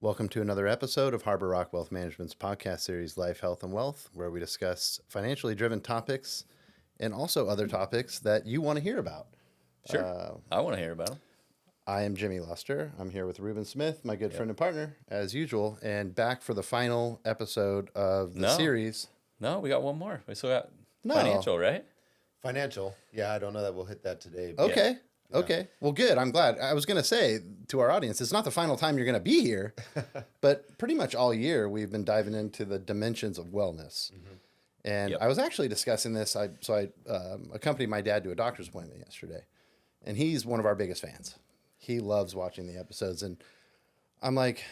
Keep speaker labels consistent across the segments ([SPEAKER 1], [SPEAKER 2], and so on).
[SPEAKER 1] Welcome to another episode of Harbor Rock Wealth Management's podcast series, Life, Health, and Wealth, where we discuss financially driven topics and also other topics that you want to hear about.
[SPEAKER 2] Sure. I want to hear about them.
[SPEAKER 1] I am Jimmy Luster. I'm here with Ruben Smith, my good friend and partner, as usual, and back for the final episode of the series.
[SPEAKER 2] No, we got one more. We still got
[SPEAKER 1] No.
[SPEAKER 2] financial, right?
[SPEAKER 3] Financial. Yeah, I don't know that we'll hit that today.
[SPEAKER 1] Okay.
[SPEAKER 3] Yeah.
[SPEAKER 1] Okay. Well, good. I'm glad. I was going to say to our audience, it's not the final time you're going to be here, but pretty much all year we've been diving into the dimensions of wellness. Mm-hmm. And I was actually discussing this. I accompanied my dad to a doctor's appointment yesterday, and he's one of our biggest fans. He loves watching the episodes, and I'm like,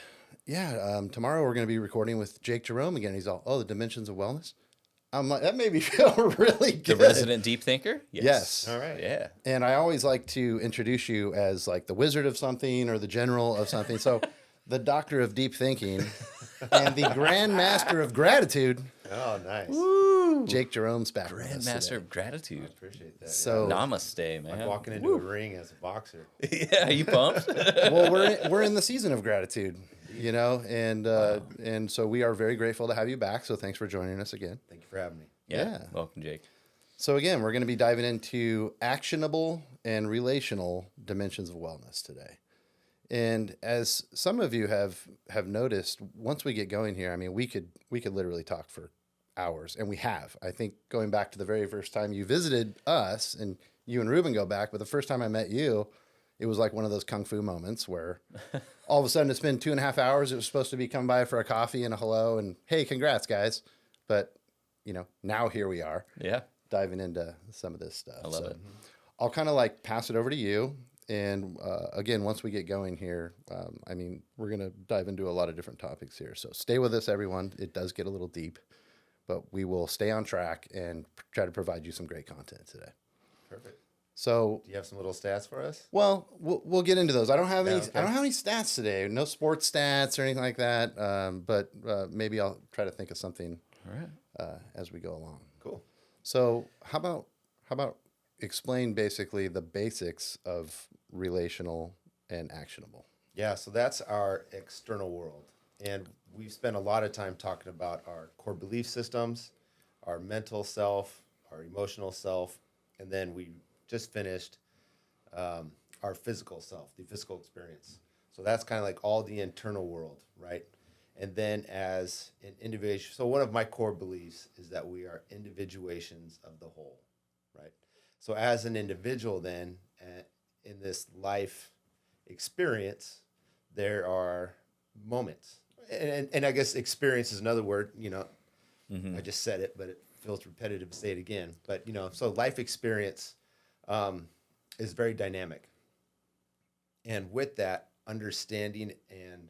[SPEAKER 1] tomorrow we're going to be recording with Jerome again. He's all, the dimensions of wellness. I'm like, that made me feel really good.
[SPEAKER 2] The resident deep thinker?
[SPEAKER 1] Yes.
[SPEAKER 3] All right.
[SPEAKER 2] Yeah.
[SPEAKER 1] And I always like to introduce you as like the wizard of something or the general of something. So the doctor of deep thinking and the grand master of gratitude.
[SPEAKER 3] Oh, nice.
[SPEAKER 1] Woo! Jerome's back.
[SPEAKER 2] Grand master of gratitude.
[SPEAKER 3] I appreciate that.
[SPEAKER 1] So
[SPEAKER 2] Namaste, man.
[SPEAKER 3] Like walking into a ring as a boxer.
[SPEAKER 2] Yeah, you pumped?
[SPEAKER 1] well, we're in the season of gratitude, you know, and so we are very grateful to have you back. So thanks for joining us again.
[SPEAKER 3] Thank you for having me.
[SPEAKER 1] Yeah.
[SPEAKER 2] Welcome, Jake.
[SPEAKER 1] So again, we're going to be diving into actionable and relational dimensions of wellness today. And as some of you have noticed, once we get going here, I mean, we could literally talk for hours, and we have. I think going back to the very first time you visited us, and you and Ruben go back, but the first time I met you, it was like one of those kung fu moments where all of a sudden it's been 2.5 hours. It was supposed to be coming by for a coffee and a hello and hey, congrats guys. But now here we are.
[SPEAKER 2] Yeah.
[SPEAKER 1] Diving into some of this stuff.
[SPEAKER 2] I love it.
[SPEAKER 1] I'll kind of like pass it over to you. And again, once we get going here, we're going to dive into a lot of different topics here. So stay with us, everyone. It does get a little deep, but we will stay on track and try to provide you some great content today.
[SPEAKER 3] Perfect.
[SPEAKER 1] So,
[SPEAKER 3] do you have some little stats for us?
[SPEAKER 1] Well, we'll get into those. I don't have any.
[SPEAKER 3] Okay.
[SPEAKER 1] I don't have any stats today. No sports stats or anything like that. But maybe I'll try to think of something.
[SPEAKER 2] All right.
[SPEAKER 1] As we go along.
[SPEAKER 3] Cool.
[SPEAKER 1] So how about explain basically the basics of relational and actionable?
[SPEAKER 3] Yeah, so that's our external world. And we've spent a lot of time talking about our core belief systems, our mental self, our emotional self, and then we just finished our physical self, the physical experience. So that's kind of like all the internal world, right? And then as an individual, so one of my core beliefs is that we are individuations of the whole, right? So as an individual then, in this life experience, there are moments. And I guess experience is another word, I just said it, but it feels repetitive to say it again. But, so life experience is very dynamic. And with that, understanding and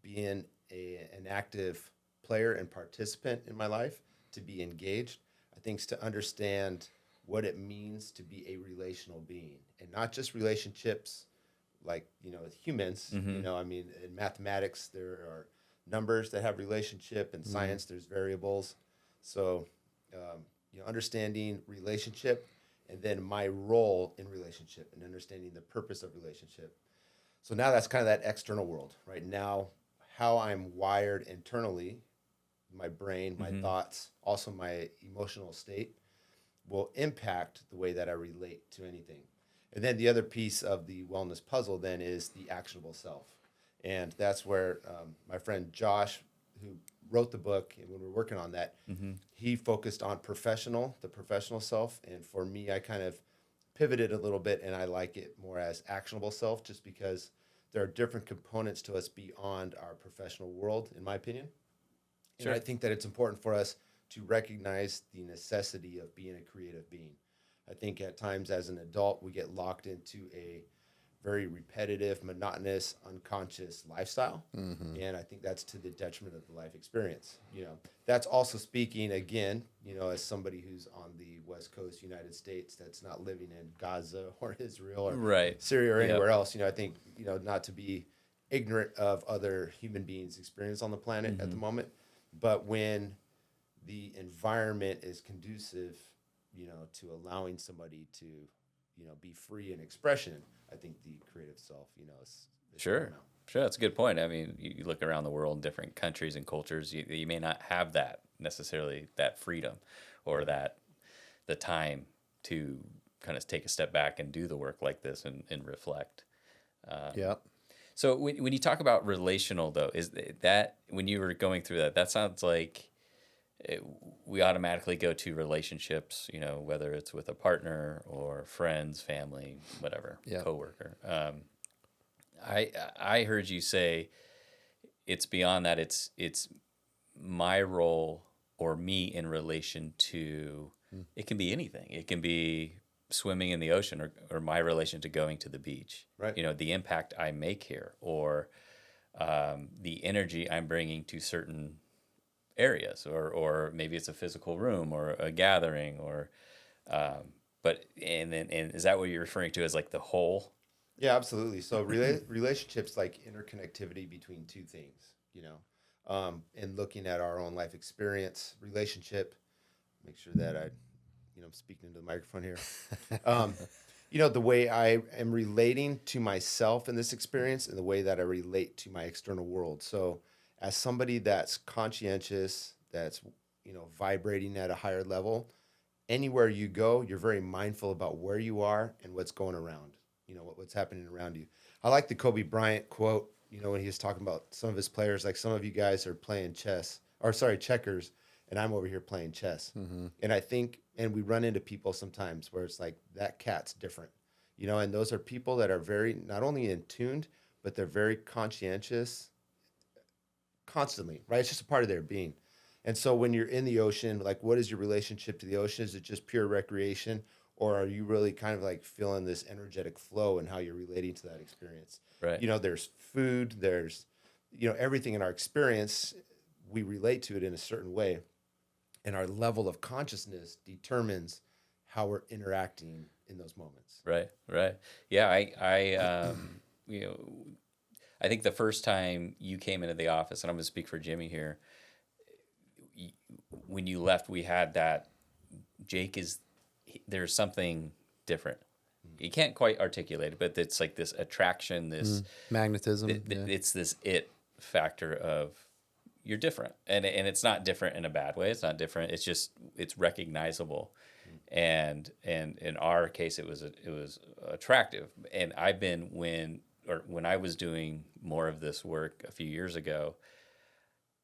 [SPEAKER 3] being an active player and participant in my life, to be engaged, I think is to understand what it means to be a relational being, and not just relationships like, with humans.
[SPEAKER 2] Mm-hmm.
[SPEAKER 3] In mathematics, there are numbers that have relationship. In science, there's variables. So, understanding relationship, and then my role in relationship, and understanding the purpose of relationship. So now that's kind of that external world, right? Now, how I'm wired internally, my brain, my thoughts, also my emotional state, will impact the way that I relate to anything. And then the other piece of the wellness puzzle then is the actionable self. And that's where my friend Josh, who wrote the book, and when we were working on that, he focused on the professional self. And for me, I kind of pivoted a little bit, and I like it more as actionable self, just because there are different components to us beyond our professional world, in my opinion.
[SPEAKER 2] Sure.
[SPEAKER 3] And I think that it's important for us to recognize the necessity of being a creative being. I think at times as an adult, we get locked into a very repetitive, monotonous, unconscious lifestyle. And I think that's to the detriment of the life experience. That's also speaking, again, as somebody who's on the West Coast United States that's not living in Gaza or Israel or Syria or anywhere else. I think, not to be ignorant of other human beings' experience on the planet at the moment. But when the environment is conducive, to allowing somebody to, be free in expression, I think the creative self, is
[SPEAKER 2] Sure.
[SPEAKER 3] paramount.
[SPEAKER 2] Sure, that's a good point. I mean, you look around the world in different countries and cultures, you may not have that necessarily, that freedom or that the time to kind of take a step back and do the work like this and reflect.
[SPEAKER 1] Yeah.
[SPEAKER 2] So when you talk about relational, though, is that when you were going through that, that sounds like we automatically go to relationships, you know, whether it's with a partner or friends, family, whatever,
[SPEAKER 1] Yeah.
[SPEAKER 2] coworker. I heard you say it's beyond that. It's my role or me in relation to. It can be anything. It can be swimming in the ocean or my relation to going to the beach.
[SPEAKER 3] Right.
[SPEAKER 2] You know, the impact I make here or the energy I'm bringing to certain areas, or maybe it's a physical room or a gathering, or but and is that what you're referring to as like the whole?
[SPEAKER 3] Yeah, absolutely. So relationships like interconnectivity between two things, you know, and looking at our own life experience, relationship. Make sure that I'm speaking into the microphone here. You know, the way I am relating to myself in this experience and the way that I relate to my external world. So as somebody that's conscientious, that's, you know, vibrating at a higher level, anywhere you go, you're very mindful about where you are and what's going around, you know, what's happening around you. I like the Kobe Bryant quote, you know, when he was talking about some of his players, like some of you guys are playing checkers, and I'm over here playing chess. And I think, and we run into people sometimes where it's like, that cat's different, you know, and those are people that are very, not only in tuned, but they're very conscientious constantly, right? It's just a part of their being. And so when you're in the ocean, like, what is your relationship to the ocean? Is it just pure recreation? Or are you really kind of like feeling this energetic flow and how you're relating to that experience?
[SPEAKER 2] Right.
[SPEAKER 3] You know, there's food, there's, you know, everything in our experience, we relate to it in a certain way. And our level of consciousness determines how we're interacting in those moments.
[SPEAKER 2] Right, right. Yeah, you know, I think the first time you came into the office, and I'm going to speak for Jimmy here, when you left, we had that there's something different. You can't quite articulate it, but it's like this attraction, this
[SPEAKER 1] Magnetism.
[SPEAKER 2] it's this it factor of you're different, and it's not different in a bad way. It's not different. It's just it's recognizable, and in our case, it was attractive. And I've been when I was doing more of this work a few years ago.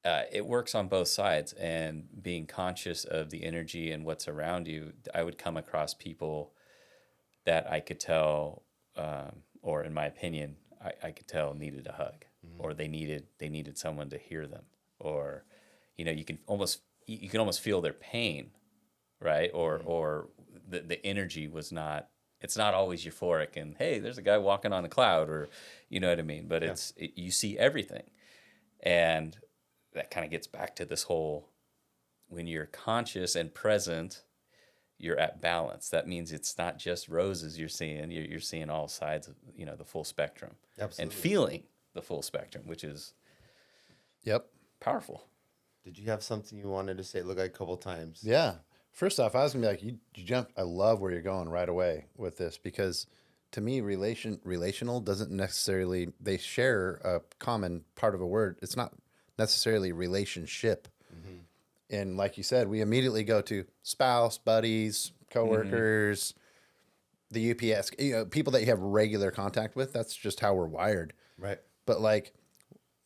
[SPEAKER 2] It works on both sides, and being conscious of the energy and what's around you, I would come across people that I could tell, or in my opinion, I could tell needed a hug, or they needed someone to hear them, or, you know, you can almost feel their pain, right? Or the energy was not. It's not always euphoric, and hey, there's a guy walking on a cloud, or you know what I mean. But you see everything, and that kind of gets back to this whole, when you're conscious and present, you're at balance. That means it's not just roses you're seeing. You're seeing all sides of, you know, the full spectrum.
[SPEAKER 3] Absolutely.
[SPEAKER 2] And feeling the full spectrum, which is powerful.
[SPEAKER 3] Did you have something you wanted to say? Look, like a couple times.
[SPEAKER 1] Yeah. First off, I was gonna be like, you jumped. I love where you're going right away with this, because to me, relational doesn't necessarily, they share a common part of a word. It's not necessarily relationship. And like you said, we immediately go to spouse, buddies, coworkers, the UPS, you know, people that you have regular contact with. That's just how we're wired.
[SPEAKER 3] Right.
[SPEAKER 1] But like,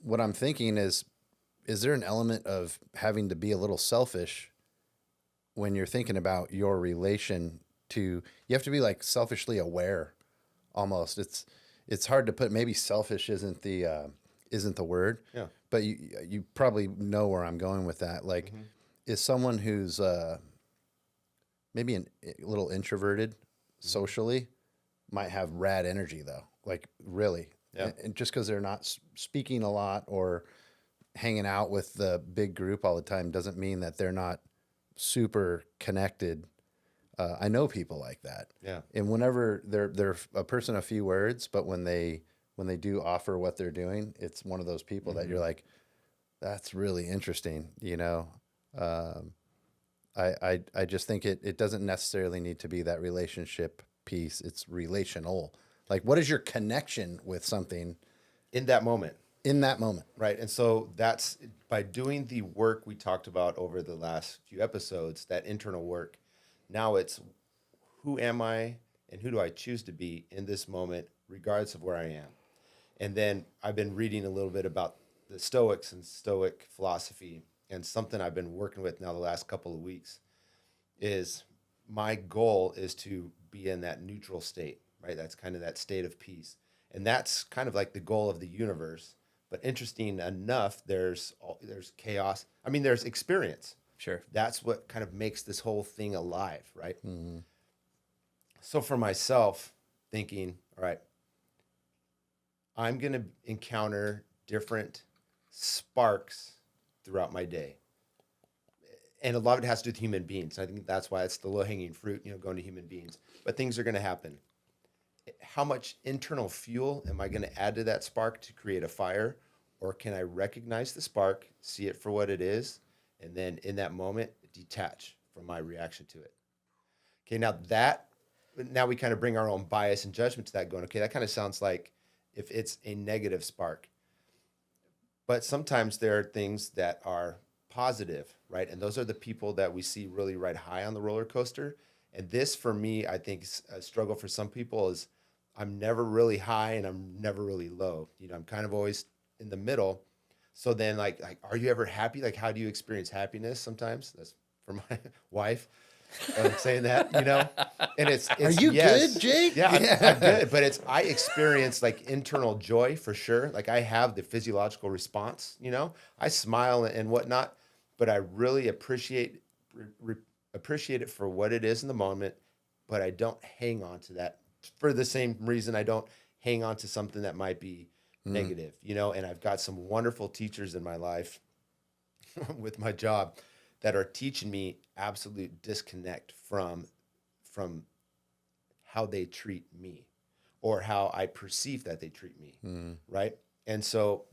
[SPEAKER 1] what I'm thinking is there an element of having to be a little selfish when you're thinking about your relation to, you have to be like selfishly aware almost. It's hard to put, maybe selfish isn't the word.
[SPEAKER 3] Yeah.
[SPEAKER 1] But you probably know where I'm going with that. Like, is someone who's maybe a little introverted socially might have rad energy though. Like really.
[SPEAKER 3] Yeah.
[SPEAKER 1] And just because they're not speaking a lot or hanging out with the big group all the time doesn't mean that they're not super connected. I know people like that.
[SPEAKER 3] Yeah.
[SPEAKER 1] And whenever they're a person of few words, but when they do offer what they're doing, it's one of those people that you're like, that's really interesting, you know? I just think it doesn't necessarily need to be that relationship piece. It's relational. Like, what is your connection with something?
[SPEAKER 3] in that moment.
[SPEAKER 1] in that moment.
[SPEAKER 3] Right. And so that's by doing the work we talked about over the last few episodes, that internal work. Now it's who am I and who do I choose to be in this moment, regardless of where I am. And then I've been reading a little bit about the Stoics and Stoic philosophy. And something I've been working with now the last couple of weeks is my goal is to be in that neutral state, right? That's kind of that state of peace. And that's kind of like the goal of the universe. But interesting enough, there's chaos. I mean, there's experience.
[SPEAKER 2] Sure.
[SPEAKER 3] That's what kind of makes this whole thing alive, right? Mm-hmm. So for myself, thinking, all right, I'm going to encounter different sparks throughout my day. And a lot of it has to do with human beings. I think that's why it's the low-hanging fruit, going to human beings. But things are going to happen. How much internal fuel am I going to add to that spark to create a fire? Or can I recognize the spark, see it for what it is, and then in that moment, detach from my reaction to it? Okay, now we kind of bring our own bias and judgment to that, going, okay, that kind of sounds like if it's a negative spark. But sometimes there are things that are positive, right? And those are the people that we see really ride high on the roller coaster. And this, for me, I think a struggle for some people is I'm never really high and I'm never really low. I'm kind of always in the middle. So then like, are you ever happy? Like, how do you experience happiness sometimes? That's for my wife. Saying that, and it's
[SPEAKER 1] Are you
[SPEAKER 3] yes.
[SPEAKER 1] good, Jake?
[SPEAKER 3] Yeah, I'm good. But I experience like internal joy for sure. Like I have the physiological response, I smile and whatnot, but I really appreciate it for what it is in the moment, but I don't hang on to that for the same reason I don't hang on to something that might be negative, and I've got some wonderful teachers in my life with my job that are teaching me absolute disconnect from how they treat me or how I perceive that they treat me, right? And so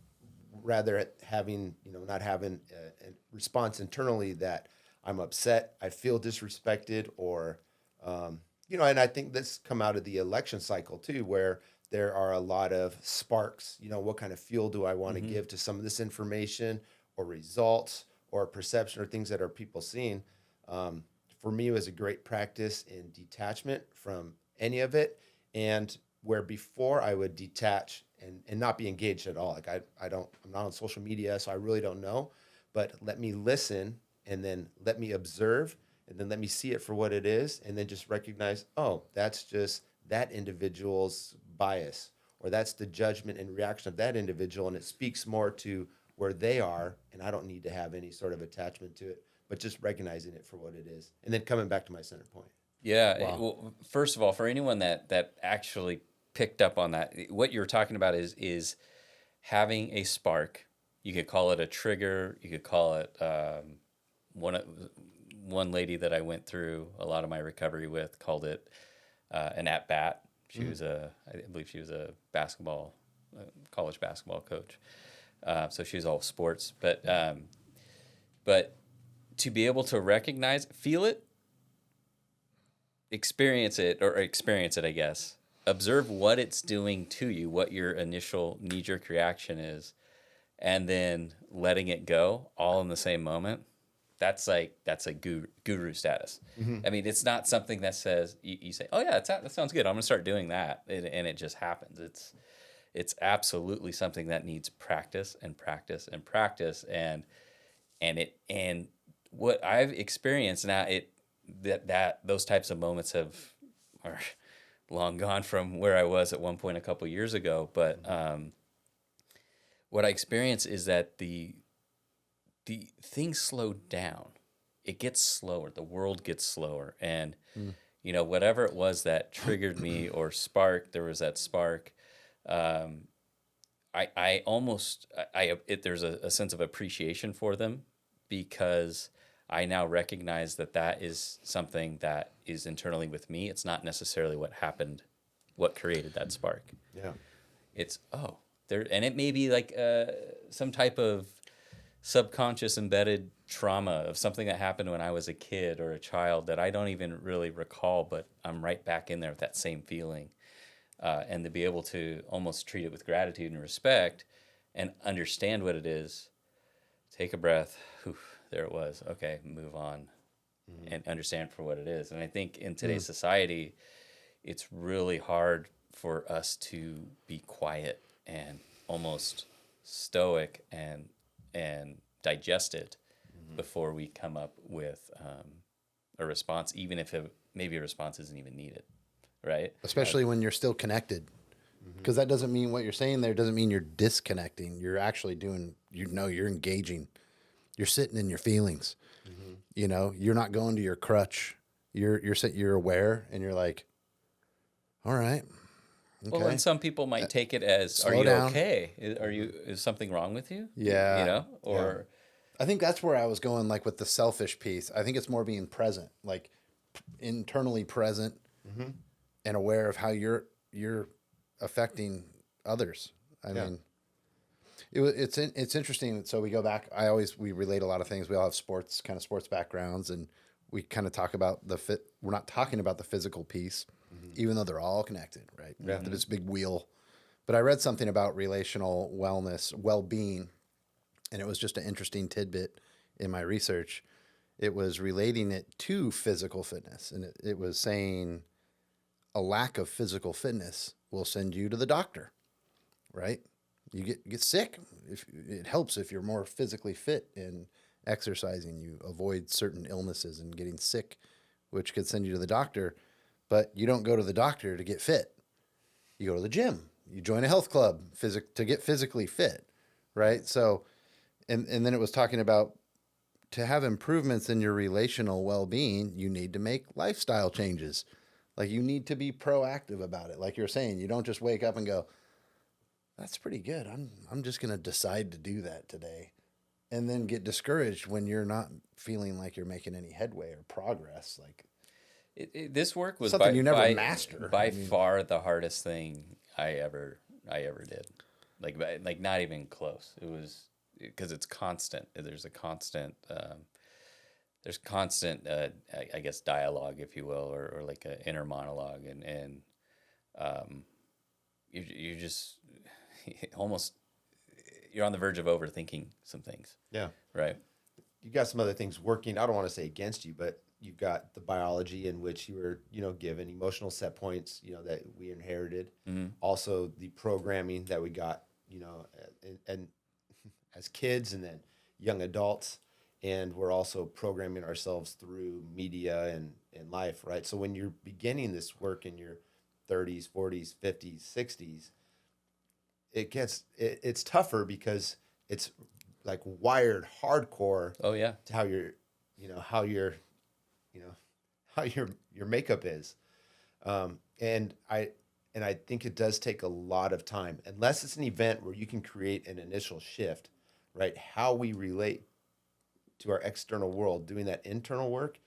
[SPEAKER 3] rather having, not having a response internally that I'm upset, I feel disrespected, or, and I think this come out of the election cycle too, where there are a lot of sparks, what kind of fuel do I want to give to some of this information or results or perception or things that are people seeing. For me, it was a great practice in detachment from any of it. And where before I would detach and not be engaged at all. Like I'm not on social media, so I really don't know, but let me listen and then let me observe and then let me see it for what it is. And then just recognize, oh, that's just that individual's bias, or that's the judgment and reaction of that individual. And it speaks more to where they are, and I don't need to have any sort of attachment to it, but just recognizing it for what it is, and then coming back to my center point.
[SPEAKER 2] Yeah.
[SPEAKER 3] Wow.
[SPEAKER 2] Well, first of all, for anyone that actually picked up on that, what you're talking about is having a spark. You could call it a trigger. You could call it one lady that I went through a lot of my recovery with called it an at bat. She was I believe she was a college basketball coach. So she was all sports, but to be able to recognize, feel it, experience it, I guess. Observe what it's doing to you, what your initial knee-jerk reaction is, and then letting it go all in the same moment. That's a guru status. I mean, it's not something that says you say, "Oh yeah, that sounds good. I'm gonna start doing that," and it just happens. It's absolutely something that needs practice and practice and practice, and what I've experienced now, that those types of moments are long gone from where I was at one point a couple years ago. But what I experience is that the things slow down. It gets slower. The world gets slower, and whatever it was that triggered me or sparked, there was that spark. There's a sense of appreciation for them, because I now recognize that is something that is internally with me. It's not necessarily what happened, what created that spark.
[SPEAKER 3] Yeah.
[SPEAKER 2] It's there, and it may be like some type of subconscious embedded trauma of something that happened when I was a kid or a child that I don't even really recall, but I'm right back in there with that same feeling. and to be able to almost treat it with gratitude and respect and understand what it is. Take a breath. Whew, there it was. Okay, move on and understand for what it is. And I think in today's society, it's really hard for us to be quiet and almost stoic and digest it before we come up with a response, even if maybe a response isn't even needed, right?
[SPEAKER 1] Especially when you're still connected. Because that doesn't mean what you're saying there doesn't mean you're disconnecting. You're actually doing, you're engaging. You're sitting in your feelings. You know, you're not going to your crutch. You're aware and you're like, all right. Okay.
[SPEAKER 2] Well, and some people might take it as,
[SPEAKER 1] Slow
[SPEAKER 2] are you
[SPEAKER 1] down.
[SPEAKER 2] okay? Is something wrong with you?
[SPEAKER 1] Yeah.
[SPEAKER 2] You know, or
[SPEAKER 1] I think that's where I was going, like with the selfish piece. I think it's more being present, like internally present and aware of how you're affecting others. I mean, it's interesting. So we go back. We relate a lot of things. We all have sports backgrounds, and we kind of talk about we're not talking about the physical piece, even though they're all connected, right?
[SPEAKER 3] Yeah.
[SPEAKER 1] That it's a big wheel. But I read something about relational wellness, well-being, and it was just an interesting tidbit in my research. It was relating it to physical fitness, and it was saying a lack of physical fitness will send you to the doctor, right? You get sick. If it helps if you're more physically fit in exercising, you avoid certain illnesses and getting sick, which could send you to the doctor. But you don't go to the doctor to get fit. You go to the gym. You join a health club to get physically fit, right? So, and then it was talking about to have improvements in your relational well-being, you need to make lifestyle changes. Like you need to be proactive about it. Like you're saying, you don't just wake up and go, that's pretty good. I'm just going to decide to do that today. And then get discouraged when you're not feeling like you're making any headway or progress. Like
[SPEAKER 2] this work was
[SPEAKER 1] something you never master.
[SPEAKER 2] By far the hardest thing I ever did. Like not even close. It was because it's constant. There's a constant, I guess, dialogue, if you will, or like an inner monologue. And you're just almost, you're on the verge of overthinking some things.
[SPEAKER 3] Yeah.
[SPEAKER 2] Right.
[SPEAKER 3] You got some other things working. I don't want to say against you, but you've got the biology in which you were, given emotional set points, that we inherited. Also the programming that we got, and as kids and then young adults. And we're also programming ourselves through media and life, right? So when you're beginning this work in your 30s, 40s, 50s, 60s, it's tougher because it's like wired hardcore.
[SPEAKER 2] Oh yeah.
[SPEAKER 3] To how your makeup is, and I think it does take a lot of time, unless it's an event where you can create an initial shift, right? How we relate to our external world, doing that internal work,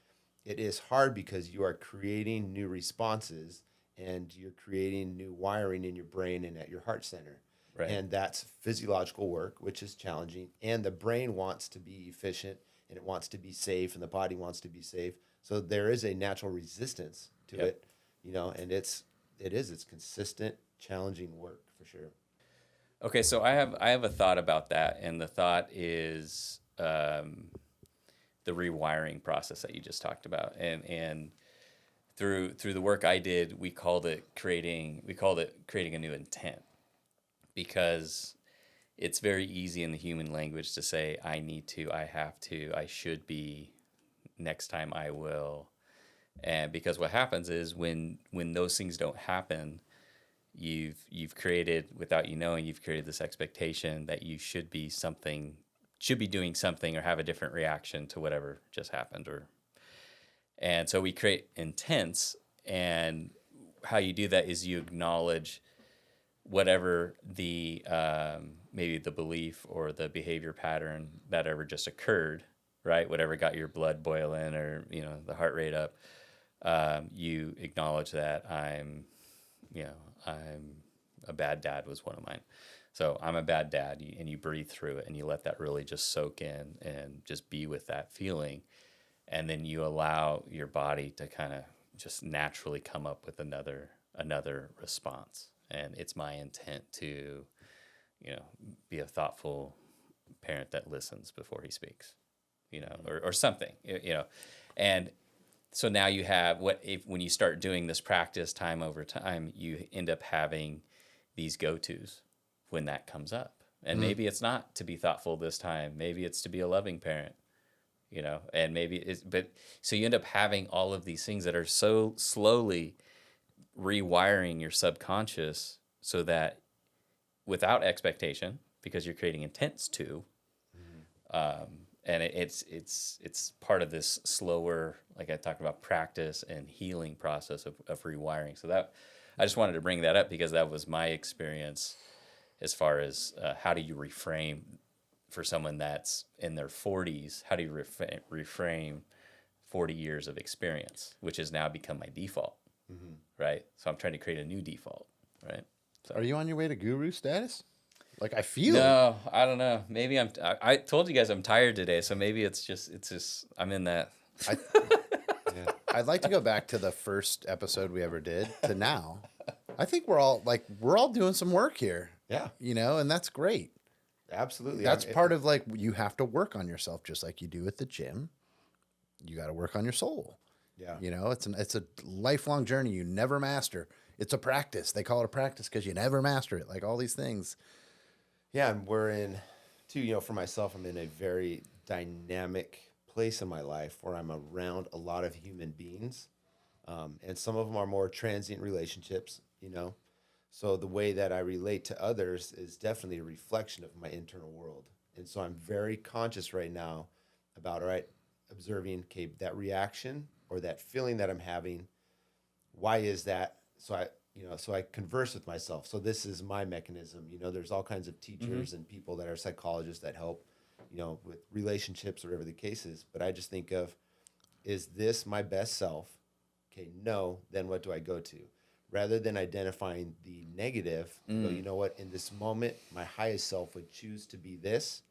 [SPEAKER 3] it is hard because you are creating new responses and you're creating new wiring in your brain and at your heart center.
[SPEAKER 2] Right.
[SPEAKER 3] And that's physiological work, which is challenging. And the brain wants to be efficient and it wants to be safe and the body wants to be safe. So there is a natural resistance to it, and it's consistent, challenging work for sure.
[SPEAKER 2] Okay, so I have a thought about that, and the thought is the rewiring process that you just talked about, and through the work I did, we called it creating a new intent, because it's very easy in the human language to say I need to, I have to, I should be, next time I will, and because what happens is when those things don't happen, you've created, without you knowing, you've created this expectation that you should be doing something or have a different reaction to whatever just happened, and so we create intents, and how you do that is you acknowledge whatever the maybe the belief or the behavior pattern that ever just occurred, right? Whatever got your blood boiling or the heart rate up, you acknowledge that I'm a bad dad was one of mine. So I'm a bad dad, and you breathe through it and you let that really just soak in and just be with that feeling. And then you allow your body to kind of just naturally come up with another another response. And it's my intent to, be a thoughtful parent that listens before he speaks, or something, And so now you have when you start doing this practice time over time, you end up having these go-tos when that comes up. And maybe it's not to be thoughtful this time. Maybe it's to be a loving parent, and but so you end up having all of these things that are so slowly rewiring your subconscious so that without expectation, because you're creating intents to, and it's part of this slower, like I talked about, practice and healing process of rewiring. So that I just wanted to bring that up because that was my experience as far as how do you reframe for someone that's in their 40s, how do you reframe 40 years of experience, which has now become my default, right? So I'm trying to create a new default, right? So.
[SPEAKER 1] Are you on your way to guru status? Like I feel.
[SPEAKER 2] No, I don't know. Maybe I told you guys I'm tired today, so maybe it's just I'm in that.
[SPEAKER 1] I'd like to go back to the first episode we ever did to now. I think we're all doing some work here.
[SPEAKER 3] Yeah.
[SPEAKER 1] And that's great.
[SPEAKER 3] Absolutely.
[SPEAKER 1] That's part of you have to work on yourself just like you do at the gym. You got to work on your soul.
[SPEAKER 3] Yeah.
[SPEAKER 1] It's a lifelong journey you never master. It's a practice. They call it a practice because you never master it. Like all these things.
[SPEAKER 3] Yeah, and we're in, too, for myself, I'm in a very dynamic place in my life where I'm around a lot of human beings. And some of them are more transient relationships, So the way that I relate to others is definitely a reflection of my internal world. And so I'm very conscious right now about, observing, that reaction or that feeling that I'm having. Why is that? So I converse with myself. So this is my mechanism. There's all kinds of teachers and people that are psychologists that help, with relationships or whatever the case is. But I just think of, is this my best self? Okay, no, then what do I go to? Rather than identifying the negative, go, you know what, in this moment, my highest self would choose to be this.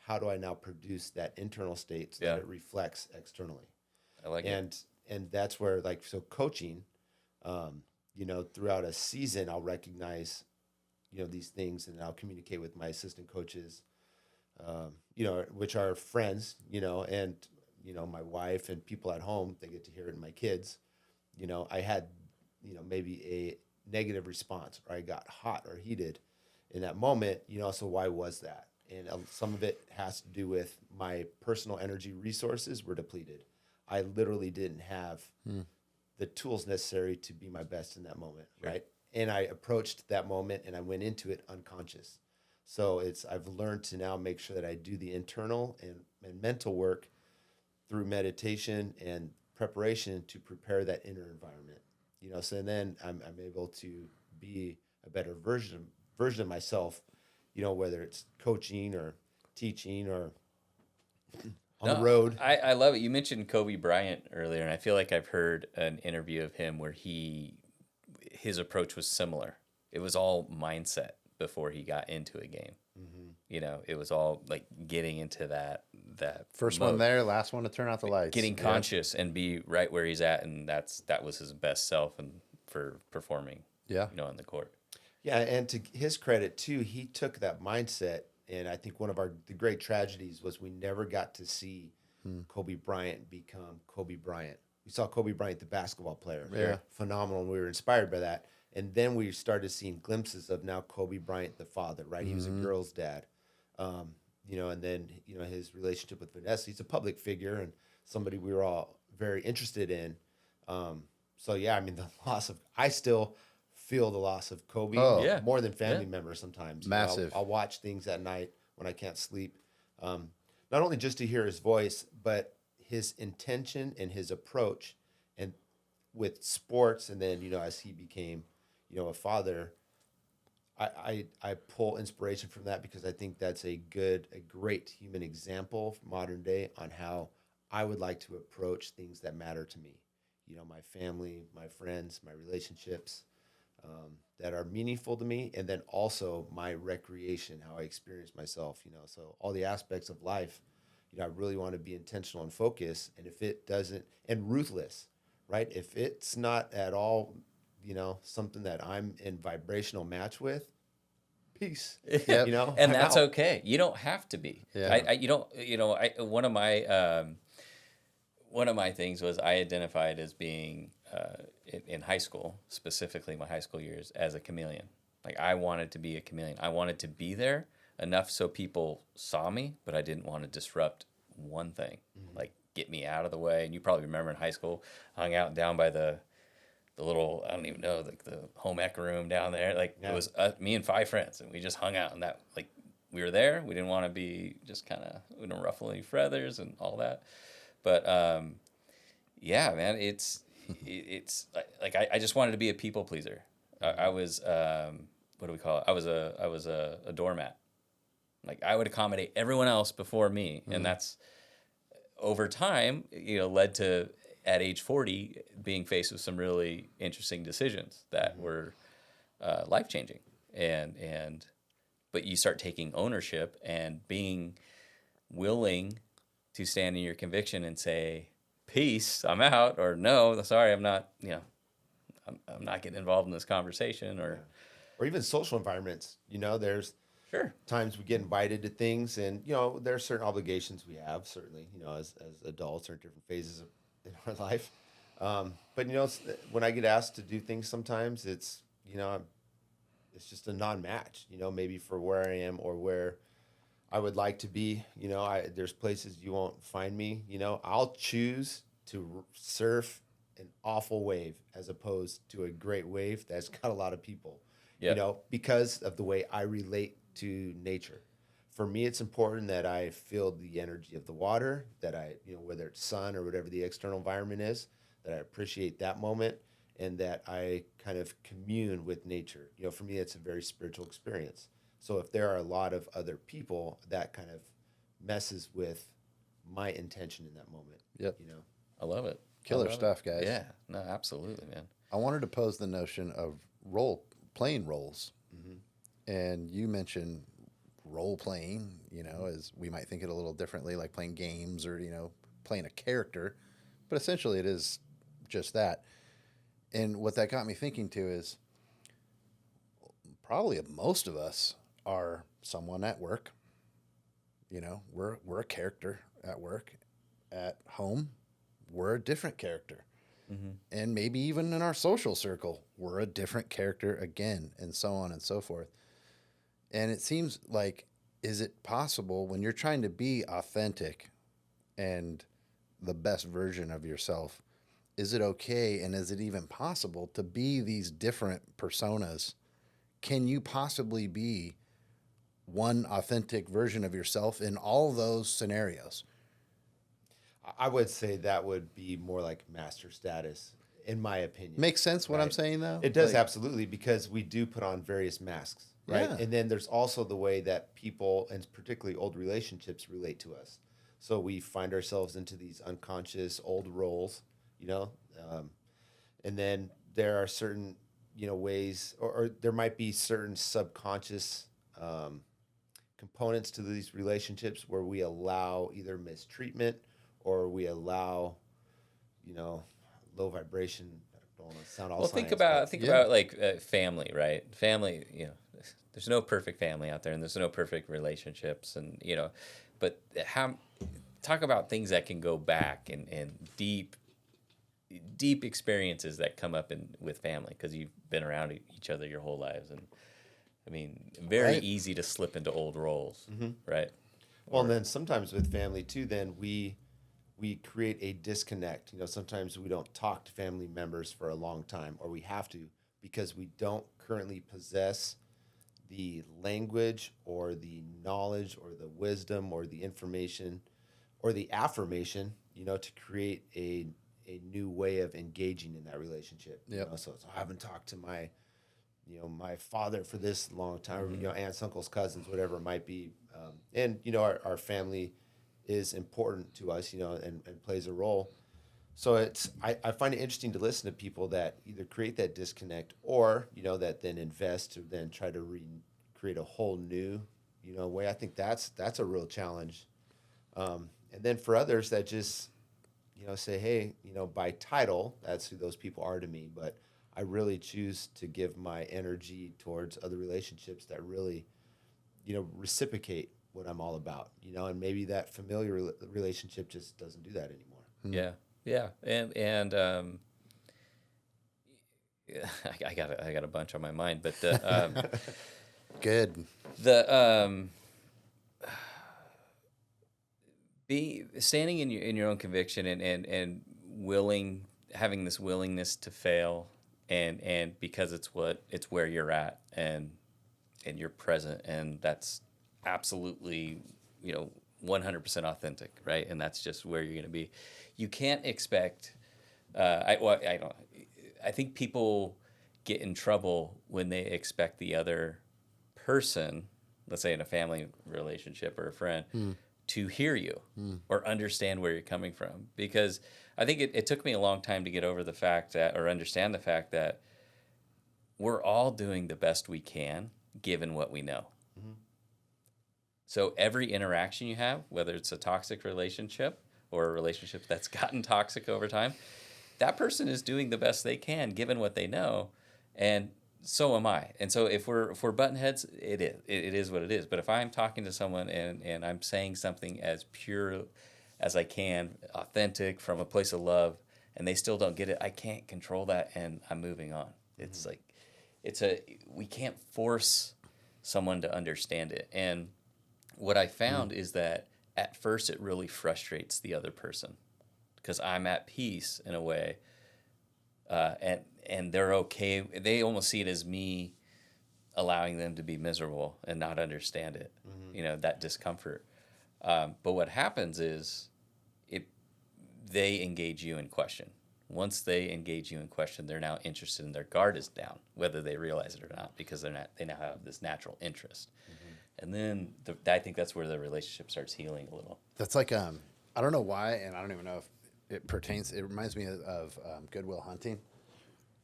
[SPEAKER 3] How do I now produce that internal state so that it reflects externally?
[SPEAKER 2] I like it.
[SPEAKER 3] And that's where, so coaching, throughout a season, I'll recognize, these things, and I'll communicate with my assistant coaches, which are friends, and, my wife and people at home, they get to hear it, and my kids, I had, maybe a negative response, or I got hot or heated in that moment, so why was that? And some of it has to do with my personal energy resources were depleted. I literally didn't have the tools necessary to be my best in that moment, right? And I approached that moment and I went into it unconscious. So I've learned to now make sure that I do the internal and mental work through meditation and preparation to prepare that inner environment. So then I'm able to be a better version of myself, whether it's coaching or teaching or on the road.
[SPEAKER 2] I love it. You mentioned Kobe Bryant earlier, and I feel like I've heard an interview of him where his approach was similar. It was all mindset before he got into a game. It was all like getting into that
[SPEAKER 1] First
[SPEAKER 2] mode.
[SPEAKER 1] one there, last one to turn out the lights.
[SPEAKER 2] Getting conscious and be right where he's at, and that was his best self and for performing. On the court.
[SPEAKER 3] Yeah, and to his credit too, he took that mindset, and I think one of the great tragedies was we never got to see Kobe Bryant become Kobe Bryant. We saw Kobe Bryant, the basketball player, phenomenal, and we were inspired by that. And then we started seeing glimpses of now Kobe Bryant, the father, right? He was a girl's dad, and then his relationship with Vanessa. He's a public figure and somebody we were all very interested in. The loss of I still feel the loss of Kobe more than family members sometimes.
[SPEAKER 1] Massive.
[SPEAKER 3] I'll watch things at night when I can't sleep, not only just to hear his voice, but his intention and his approach, and with sports, and then as he became a father, I pull inspiration from that because I think that's a great human example for modern day on how I would like to approach things that matter to me. My family, my friends, my relationships that are meaningful to me, and then also my recreation, how I experience myself. So all the aspects of life, I really want to be intentional and focused. And if it doesn't, and ruthless, right? If it's not at all something that I'm in vibrational match with, peace.
[SPEAKER 1] Yep.
[SPEAKER 2] And
[SPEAKER 3] I'm
[SPEAKER 2] that's
[SPEAKER 3] out.
[SPEAKER 2] okay. You don't have to be.
[SPEAKER 1] Yeah.
[SPEAKER 2] You don't. One of my things was I identified as being in high school, specifically my high school years, as a chameleon. Like I wanted to be a chameleon. I wanted to be there enough so people saw me, but I didn't want to disrupt one thing, like get me out of the way. And you probably remember in high school, hung out down by the little, I don't even know, like the home ec room down there. Like it was me and 5 friends, and we just hung out. And that, like, we were there. We didn't want to be just kind of, we didn't ruffle any feathers and all that. But yeah, man, it's like I just wanted to be a people pleaser. I was what do we call it? I was a doormat. Like I would accommodate everyone else before me, and that's over time, led to at age 40 being faced with some really interesting decisions that were life changing, and but you start taking ownership and being willing to stand in your conviction and say, peace, I'm out, or no, sorry, I'm not, I'm not getting involved in this conversation,
[SPEAKER 3] Or even social environments. There's
[SPEAKER 2] sure,
[SPEAKER 3] times we get invited to things, and there are certain obligations we have, certainly, as adults or different phases in our life. But when I get asked to do things, sometimes it's it's just a non-match. Maybe for where I am or where I would like to be. There's places you won't find me. I'll choose to surf an awful wave as opposed to a great wave that's got a lot of people.
[SPEAKER 2] Yep.
[SPEAKER 3] Because of the way I relate to nature. For me, it's important that I feel the energy of the water, that I, whether it's sun or whatever the external environment is, that I appreciate that moment and that I kind of commune with nature. For me, it's a very spiritual experience. So if there are a lot of other people, that kind of messes with my intention in that moment.
[SPEAKER 1] Yep.
[SPEAKER 2] I love it.
[SPEAKER 1] Killer
[SPEAKER 2] I love
[SPEAKER 1] stuff,
[SPEAKER 2] it.
[SPEAKER 1] guys.
[SPEAKER 2] Yeah, no, absolutely, man.
[SPEAKER 1] I wanted to pose the notion of playing roles. And you mentioned role playing, as we might think it a little differently, like playing games or, playing a character. But essentially it is just that. And what that got me thinking too is probably most of us are someone at work. We're a character at work. At home, we're a different character. And maybe even in our social circle, we're a different character again, and so on and so forth. And it seems like, is it possible when you're trying to be authentic and the best version of yourself, is it okay and is it even possible to be these different personas? Can you possibly be one authentic version of yourself in all those scenarios?
[SPEAKER 3] I would say that would be more like master status, in my opinion.
[SPEAKER 1] Makes sense what I'm
[SPEAKER 3] Right.
[SPEAKER 1] saying, though?
[SPEAKER 3] It does, absolutely, because we do put on various masks, right?
[SPEAKER 1] Yeah.
[SPEAKER 3] And then there's also the way that people, and particularly old relationships, relate to us. So we find ourselves into these unconscious old roles, and then there are certain, ways, or there might be certain subconscious components to these relationships where we allow either mistreatment or we allow, low vibration. I don't want to sound all
[SPEAKER 2] Well,
[SPEAKER 3] science,
[SPEAKER 2] think about like family, right? Family, there's no perfect family out there, and there's no perfect relationships, and but talk about things that can go back and deep experiences that come up with family because you've been around each other your whole lives, and I mean, very
[SPEAKER 1] Right.
[SPEAKER 2] easy to slip into old roles, right?
[SPEAKER 3] Well, and then sometimes with family too, then we create a disconnect. Sometimes we don't talk to family members for a long time, or we have to because we don't currently possess the language or the knowledge or the wisdom or the information or the affirmation, to create a new way of engaging in that relationship.
[SPEAKER 1] Yep.
[SPEAKER 3] So I haven't talked to my my father for this long time, aunts, uncles, cousins, whatever it might be. And our family is important to us, and plays a role. So I find it interesting to listen to people that either create that disconnect or, that then invest to then try to create a whole new, way. I think that's a real challenge. And then for others that just, say, hey, by title, that's who those people are to me. But I really choose to give my energy towards other relationships that really, reciprocate what I'm all about, and maybe that familiar relationship just doesn't do that anymore.
[SPEAKER 2] Yeah, yeah, and I got a bunch on my mind, but
[SPEAKER 1] Good.
[SPEAKER 2] the be standing in your own conviction and having this willingness to fail, and because it's where you're at, and you're present, and that's absolutely 100% authentic, right? And that's just where you're going to be. You can't expect. I don't. I think people get in trouble when they expect the other person, let's say in a family relationship or a friend, to hear you or understand where you're coming from. Because I think it took me a long time to get over the fact that, or understand the fact that we're all doing the best we can given what we know. So every interaction you have, whether it's a toxic relationship or a relationship that's gotten toxic over time, that person is doing the best they can given what they know, and so am I. And so if we're button heads, it is what it is. But if I'm talking to someone and I'm saying something as pure as I can, authentic, from a place of love, and they still don't get it, I can't control that, and I'm moving on. It's like we can't force someone to understand it. And what I found is that at first it really frustrates the other person, because I'm at peace in a way, and they're okay. They almost see it as me allowing them to be miserable and not understand it, that discomfort. But what happens is they engage you in question. Once they engage you in question, they're now interested, and their guard is down, whether they realize it or not, because they now have this natural interest. And then I think that's where the relationship starts healing a little.
[SPEAKER 1] That's like, I don't know why, and I don't even know if it pertains. It reminds me of Good Will Hunting,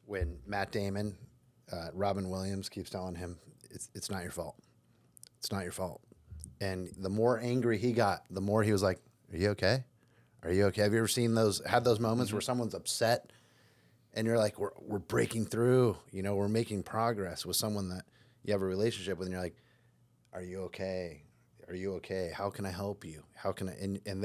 [SPEAKER 1] when Matt Damon, Robin Williams keeps telling him, it's not your fault. It's not your fault. And the more angry he got, the more he was like, are you okay? Are you okay? Have you ever had those moments where someone's upset and you're like, we're breaking through, we're making progress with someone that you have a relationship with, and you're like, are you okay? Are you okay? How can I help you? How can I? And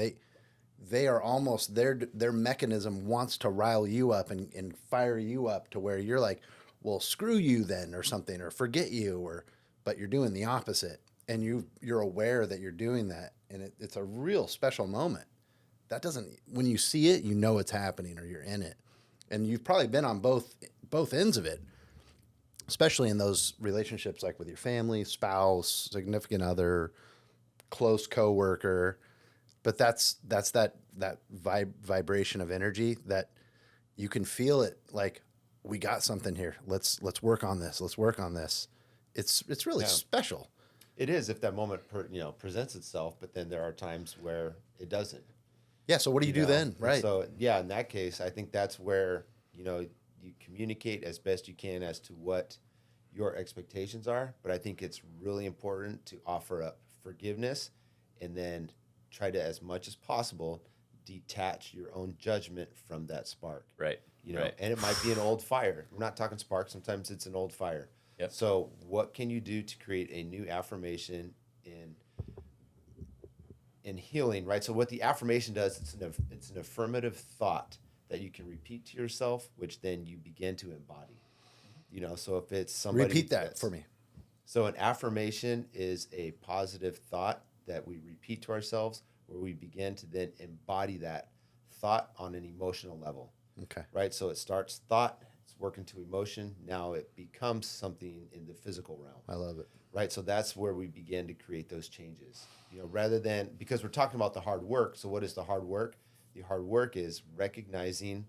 [SPEAKER 1] they are almost, their mechanism wants to rile you up and fire you up to where you're like, well, screw you then, or something, or forget you, but you're doing the opposite, and you're aware that you're doing that, and it's a real special moment. That doesn't, when you see it, it's happening, or you're in it, and you've probably been on both ends of it, especially in those relationships like with your family, spouse, significant other, close coworker. But that's that vibration of energy that you can feel it, like, we got something here. Let's work on this. Let's work on this. It's really special.
[SPEAKER 3] It is, if that moment presents itself, but then there are times where it doesn't.
[SPEAKER 1] Yeah. So what do you do then? Right.
[SPEAKER 3] So in that case, I think that's where you communicate as best you can as to what your expectations are. But I think it's really important to offer up forgiveness, and then try to, as much as possible, detach your own judgment from that spark.
[SPEAKER 2] Right.
[SPEAKER 3] And it might be an old fire. We're not talking spark. Sometimes it's an old fire.
[SPEAKER 2] Yep.
[SPEAKER 3] So what can you do to create a new affirmation in healing, right? So what the affirmation does, it's an affirmative thought that you can repeat to yourself, which then you begin to embody. So if it's somebody...
[SPEAKER 1] Repeat that for me.
[SPEAKER 3] So an affirmation is a positive thought that we repeat to ourselves, where we begin to then embody that thought on an emotional level.
[SPEAKER 1] Okay.
[SPEAKER 3] Right? So it starts thought, it's working to emotion, now it becomes something in the physical realm.
[SPEAKER 1] I love it.
[SPEAKER 3] Right? So that's where we begin to create those changes. Rather than, because we're talking about the hard work, so what is the hard work? The hard work is recognizing,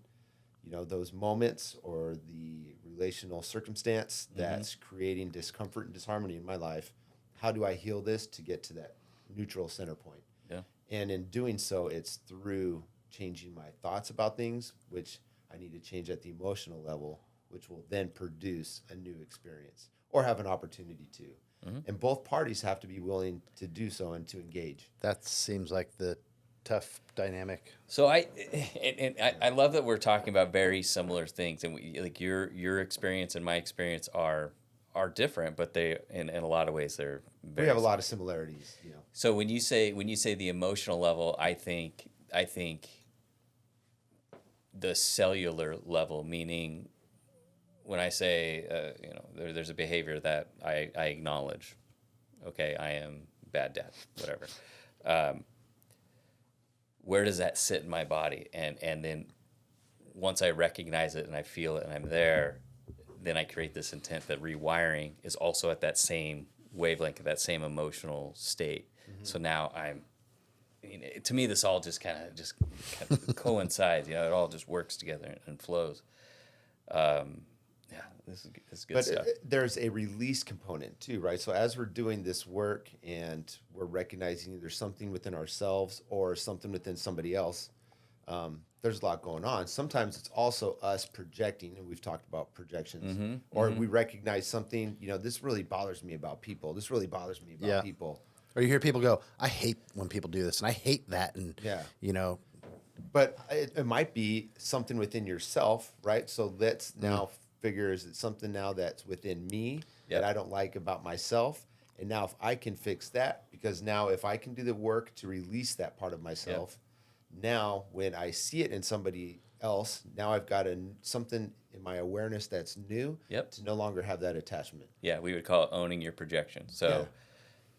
[SPEAKER 3] those moments or the relational circumstance that's creating discomfort and disharmony in my life. How do I heal this to get to that neutral center point?
[SPEAKER 2] Yeah.
[SPEAKER 3] And in doing so, it's through changing my thoughts about things, which I need to change at the emotional level, which will then produce a new experience or have an opportunity to. And both parties have to be willing to do so and to engage.
[SPEAKER 1] That seems like the tough dynamic.
[SPEAKER 2] So I love that we're talking about very similar things, and like your experience and my experience are different, but they in a lot of ways they're very
[SPEAKER 3] We have a lot of similarities,
[SPEAKER 2] So when you say the emotional level, I think the cellular level, meaning when I say there's a behavior that I acknowledge, okay, I am bad dad, whatever. Where does that sit in my body? And then once I recognize it and I feel it and I'm there, then I create this intent that rewiring is also at that same wavelength, that same emotional state. Mm-hmm. So now to me, this all just kind of coincides. It all just works together and flows. This is good stuff.
[SPEAKER 3] But there's a release component too, right? So as we're doing this work and we're recognizing there's something within ourselves or something within somebody else, there's a lot going on. Sometimes it's also us projecting, and we've talked about projections, or we recognize something, this really bothers me about people. This really bothers me about people.
[SPEAKER 1] Or you hear people go, I hate when people do this, and I hate that. And,
[SPEAKER 3] But it might be something within yourself, right? So let's now figure, is it something now that's within me that I don't like about myself? And now if I can fix that, because now if I can do the work to release that part of myself, now when I see it in somebody else, now I've got something in my awareness that's new to no longer have that attachment.
[SPEAKER 2] Yeah, we would call it owning your projection. So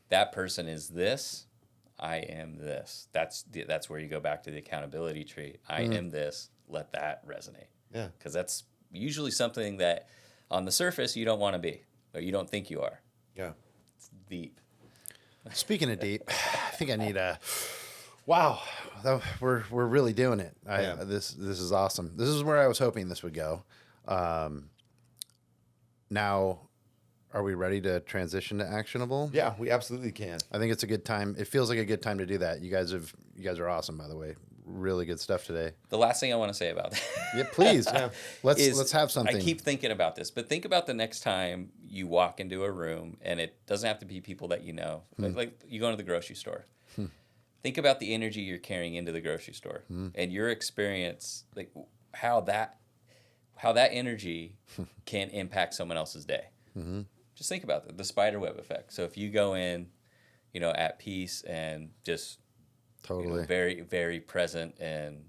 [SPEAKER 2] that person is this, I am this. That's where you go back to the accountability tree. I am this, let that resonate.
[SPEAKER 3] Yeah.
[SPEAKER 2] Because that's usually something that on the surface you don't want to be, or you don't think you are.
[SPEAKER 3] Yeah.
[SPEAKER 2] It's deep.
[SPEAKER 1] Speaking of deep, I think I need wow, we're really doing it. This is awesome. This is where I was hoping this would go. Now, are we ready to transition to actionable?
[SPEAKER 3] Yeah, we absolutely can.
[SPEAKER 1] I think it's a good time. It feels like a good time to do that. You guys are awesome, by the way. Really good stuff today.
[SPEAKER 2] The last thing I want to say about that.
[SPEAKER 1] Yeah, please. Let's have something.
[SPEAKER 2] I keep thinking about this, but think about the next time you walk into a room, and it doesn't have to be people that you know. Like you go into the grocery store. Think about the energy you're carrying into the grocery store and your experience, like how that energy can impact someone else's day. Just think about the spider web effect. So if you go in, at peace and just
[SPEAKER 1] totally
[SPEAKER 2] very, very present and,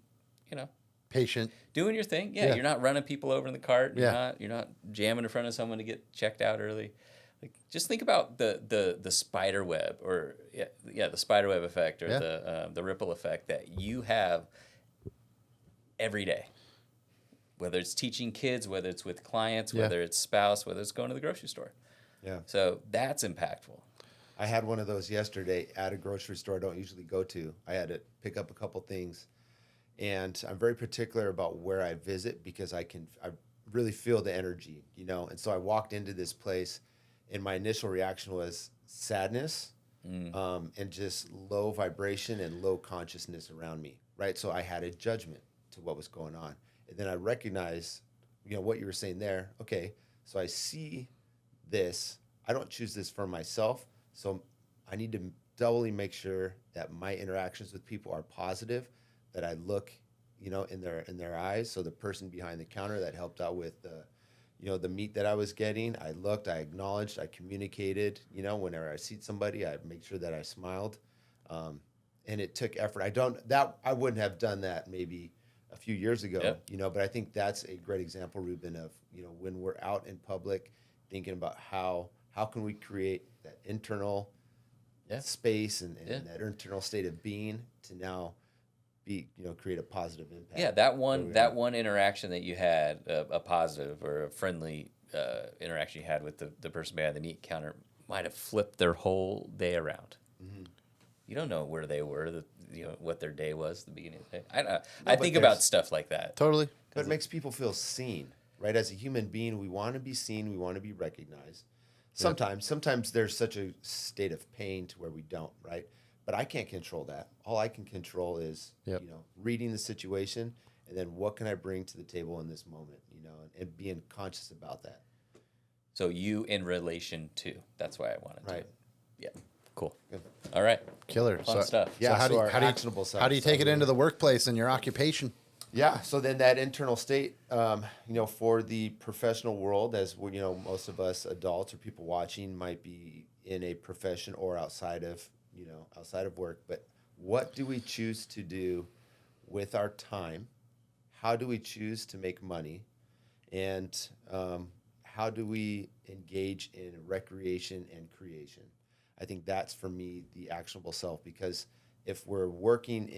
[SPEAKER 1] patient,
[SPEAKER 2] doing your thing. Yeah. You're not running people over in the cart. You're not jamming in front of someone to get checked out early. Like, just think about the spider web or the spider web effect or the ripple effect that you have every day. Whether it's teaching kids, whether it's with clients, whether it's spouse, whether it's going to the grocery store. Yeah. So that's impactful.
[SPEAKER 3] I had one of those yesterday at a grocery store I don't usually go to. I had to pick up a couple things. And I'm very particular about where I visit because I really feel the energy, And so I walked into this place and my initial reaction was sadness and just low vibration and low consciousness around me, right? So I had a judgment to what was going on. And then I recognized, what you were saying there. Okay, so I see this. I don't choose this for myself. So I need to doubly make sure that my interactions with people are positive, that I look, in their eyes. So the person behind the counter that helped out with the meat that I was getting, I looked, I acknowledged, I communicated, whenever I see somebody, I make sure that I smiled. And it took effort. I wouldn't have done that maybe a few years ago, but I think that's a great example, Ruben, of, when we're out in public thinking about how can we create that internal space and that internal state of being to now be, create a positive impact.
[SPEAKER 2] Yeah, that one interaction that you had, a positive or a friendly interaction you had with the person behind the meat counter might have flipped their whole day around. Mm-hmm. You don't know where they were, what their day was at the beginning of the day. I think about stuff like that.
[SPEAKER 1] Totally.
[SPEAKER 3] But it makes people feel seen, right? As a human being, we want to be seen, we want to be recognized. Sometimes there's such a state of pain to where we don't, right? But I can't control that. All I can control is, reading the situation and then what can I bring to the table in this moment, and being conscious about that.
[SPEAKER 2] So you in relation to, that's why I wanted to.
[SPEAKER 3] Right.
[SPEAKER 2] Yeah. Cool. All right.
[SPEAKER 1] Killer.
[SPEAKER 2] Fun stuff.
[SPEAKER 3] Yeah,
[SPEAKER 1] how
[SPEAKER 3] so
[SPEAKER 1] do you,
[SPEAKER 3] our
[SPEAKER 1] how do you,
[SPEAKER 3] actionable
[SPEAKER 1] how do you take it
[SPEAKER 3] self.
[SPEAKER 1] into the workplace and your occupation?
[SPEAKER 3] Yeah, so then that internal state, for the professional world, as we, most of us adults or people watching might be in a profession or outside of work. But what do we choose to do with our time? How do we choose to make money? And how do we engage in recreation and creation? I think that's, for me, the actionable self, because if we're working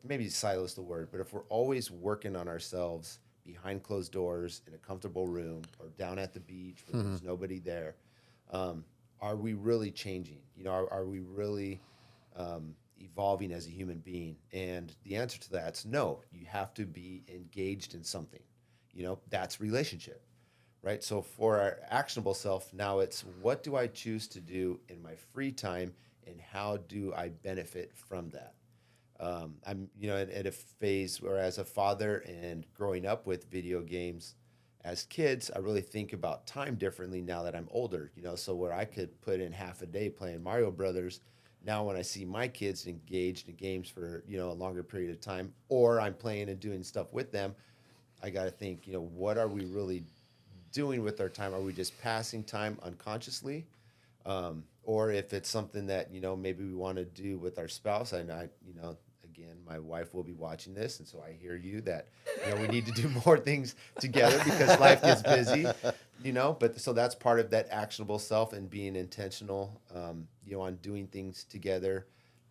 [SPEAKER 3] maybe silo is the word, but if we're always working on ourselves behind closed doors in a comfortable room or down at the beach where there's nobody there, are we really changing? Are we really evolving as a human being? And the answer to that's no. You have to be engaged in something. That's relationship, right? So for our actionable self, now it's what do I choose to do in my free time, and how do I benefit from that? I'm, at a phase where, as a father and growing up with video games as kids, I really think about time differently now that I'm older. So where I could put in half a day playing Mario Brothers, now when I see my kids engaged in games for a longer period of time, or I'm playing and doing stuff with them, I got to think, what are we really doing with our time? Are we just passing time unconsciously? Or if it's something that, maybe we want to do with our spouse, and again, my wife will be watching this, and so I hear you that, we need to do more things together because life gets busy, but so that's part of that actionable self and being intentional, on doing things together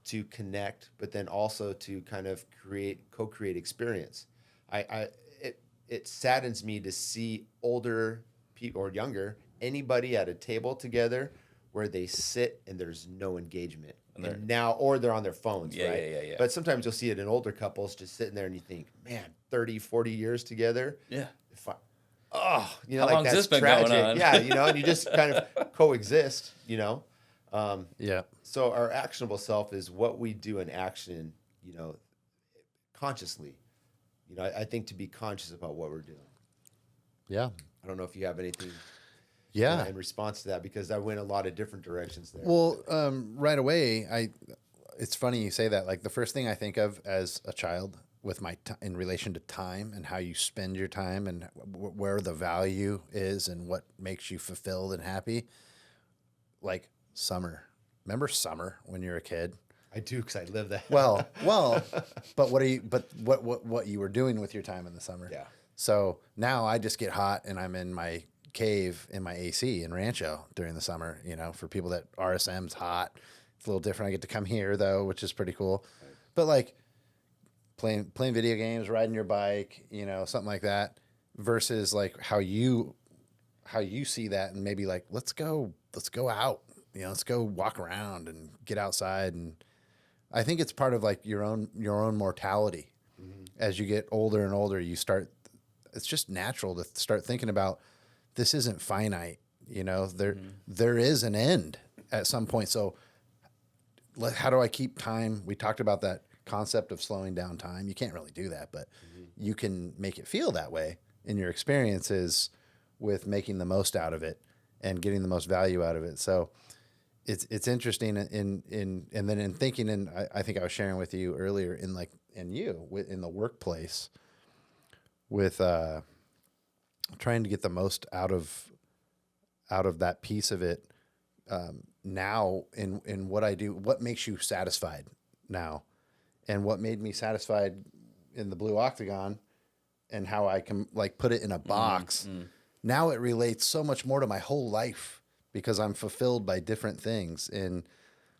[SPEAKER 3] to connect, but then also to kind of co-create experience. It saddens me to see older people or younger, anybody at a table together where they sit and there's no engagement. Or they're on their phones, right?
[SPEAKER 2] Yeah.
[SPEAKER 3] But sometimes you'll see it in older couples just sitting there and you think, man, 30, 40 years together.
[SPEAKER 2] Yeah.
[SPEAKER 3] How
[SPEAKER 2] long's
[SPEAKER 3] that's
[SPEAKER 2] this been
[SPEAKER 3] tragic.
[SPEAKER 2] going on?
[SPEAKER 3] Yeah, and you just kind of coexist,
[SPEAKER 1] Yeah.
[SPEAKER 3] So our actionable self is what we do in action, consciously. I think to be conscious about what we're doing.
[SPEAKER 1] Yeah.
[SPEAKER 3] I don't know if you have anything in response to that, because I went a lot of different directions there.
[SPEAKER 1] Well, right away, it's funny you say that. Like, the first thing I think of as a child with in relation to time and how you spend your time and where the value is and what makes you fulfilled and happy, like summer. Remember summer when you're a kid?
[SPEAKER 3] I do, because I live that.
[SPEAKER 1] Well, but what you were doing with your time in the summer?
[SPEAKER 3] Yeah.
[SPEAKER 1] So now I just get hot and I'm in my cave in my AC in Rancho during the summer. For people that RSM's hot, it's a little different. I get to come here though, which is pretty cool. Right. But like playing video games, riding your bike, something like that, versus like how you see that, and maybe like let's go out, let's go walk around and get outside. And I think it's part of like your own mortality. Mm-hmm. As you get older and older, it's just natural to start thinking about, this isn't finite, there is an end at some point. So how do I keep time? We talked about that concept of slowing down time. You can't really do that, but you can make it feel that way in your experiences with making the most out of it and getting the most value out of it. So it's interesting and then in thinking, and I think I was sharing with you earlier in the workplace with trying to get the most out of that piece of it now in what I do. What makes you satisfied now, and what made me satisfied in the Blue Octagon, and how I can like put it in a box. Mm-hmm. Now it relates so much more to my whole life because I'm fulfilled by different things, and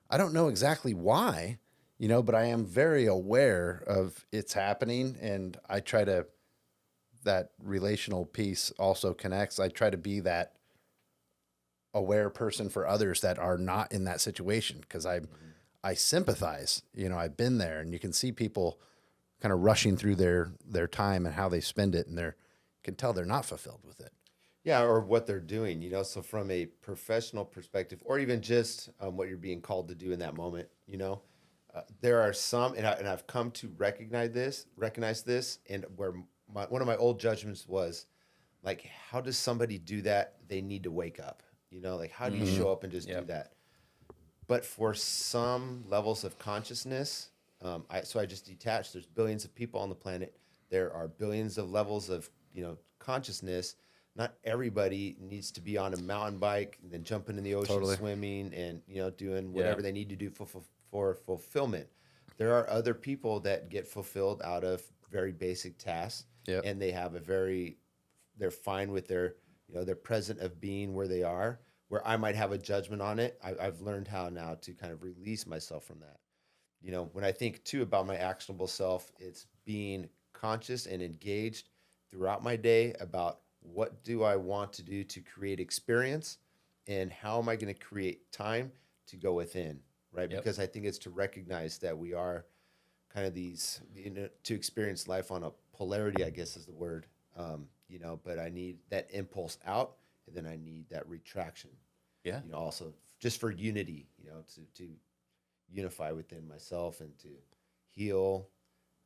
[SPEAKER 1] I don't know exactly why, but I am very aware of it's happening, and I try to. That relational piece also connects. I try to be that aware person for others that are not in that situation, because I sympathize. I've been there, and you can see people kind of rushing through their time and how they spend it, and you can tell they're not fulfilled with it.
[SPEAKER 3] Yeah, or what they're doing, So from a professional perspective, or even just what you're being called to do in that moment, there are some, and I've come to recognize this, and where one of my old judgments was, like, how does somebody do that? They need to wake up, like, how do you show up and just do that? But for some levels of consciousness, I just detached. There's billions of people on the planet. There are billions of levels of consciousness. Not everybody needs to be on a mountain bike and then jumping in the ocean,
[SPEAKER 1] Totally.
[SPEAKER 3] swimming, and doing
[SPEAKER 2] Yeah.
[SPEAKER 3] whatever they need to do for fulfillment. There are other people that get fulfilled out of very basic tasks,
[SPEAKER 1] Yep.
[SPEAKER 3] and they have they're fine with their present of being where they are. Where I might have a judgment on it, I've learned how now to kind of release myself from that. When I think too about my actionable self, it's being conscious and engaged throughout my day about what do I want to do to create experience, and how am I going to create time to go within, right?
[SPEAKER 2] Yep.
[SPEAKER 3] Because I think it's to recognize that we are kind of to experience life on a polarity, I guess is the word. But I need that impulse out, and then I need that retraction.
[SPEAKER 2] Yeah.
[SPEAKER 3] Also just for unity, to unify within myself and to heal,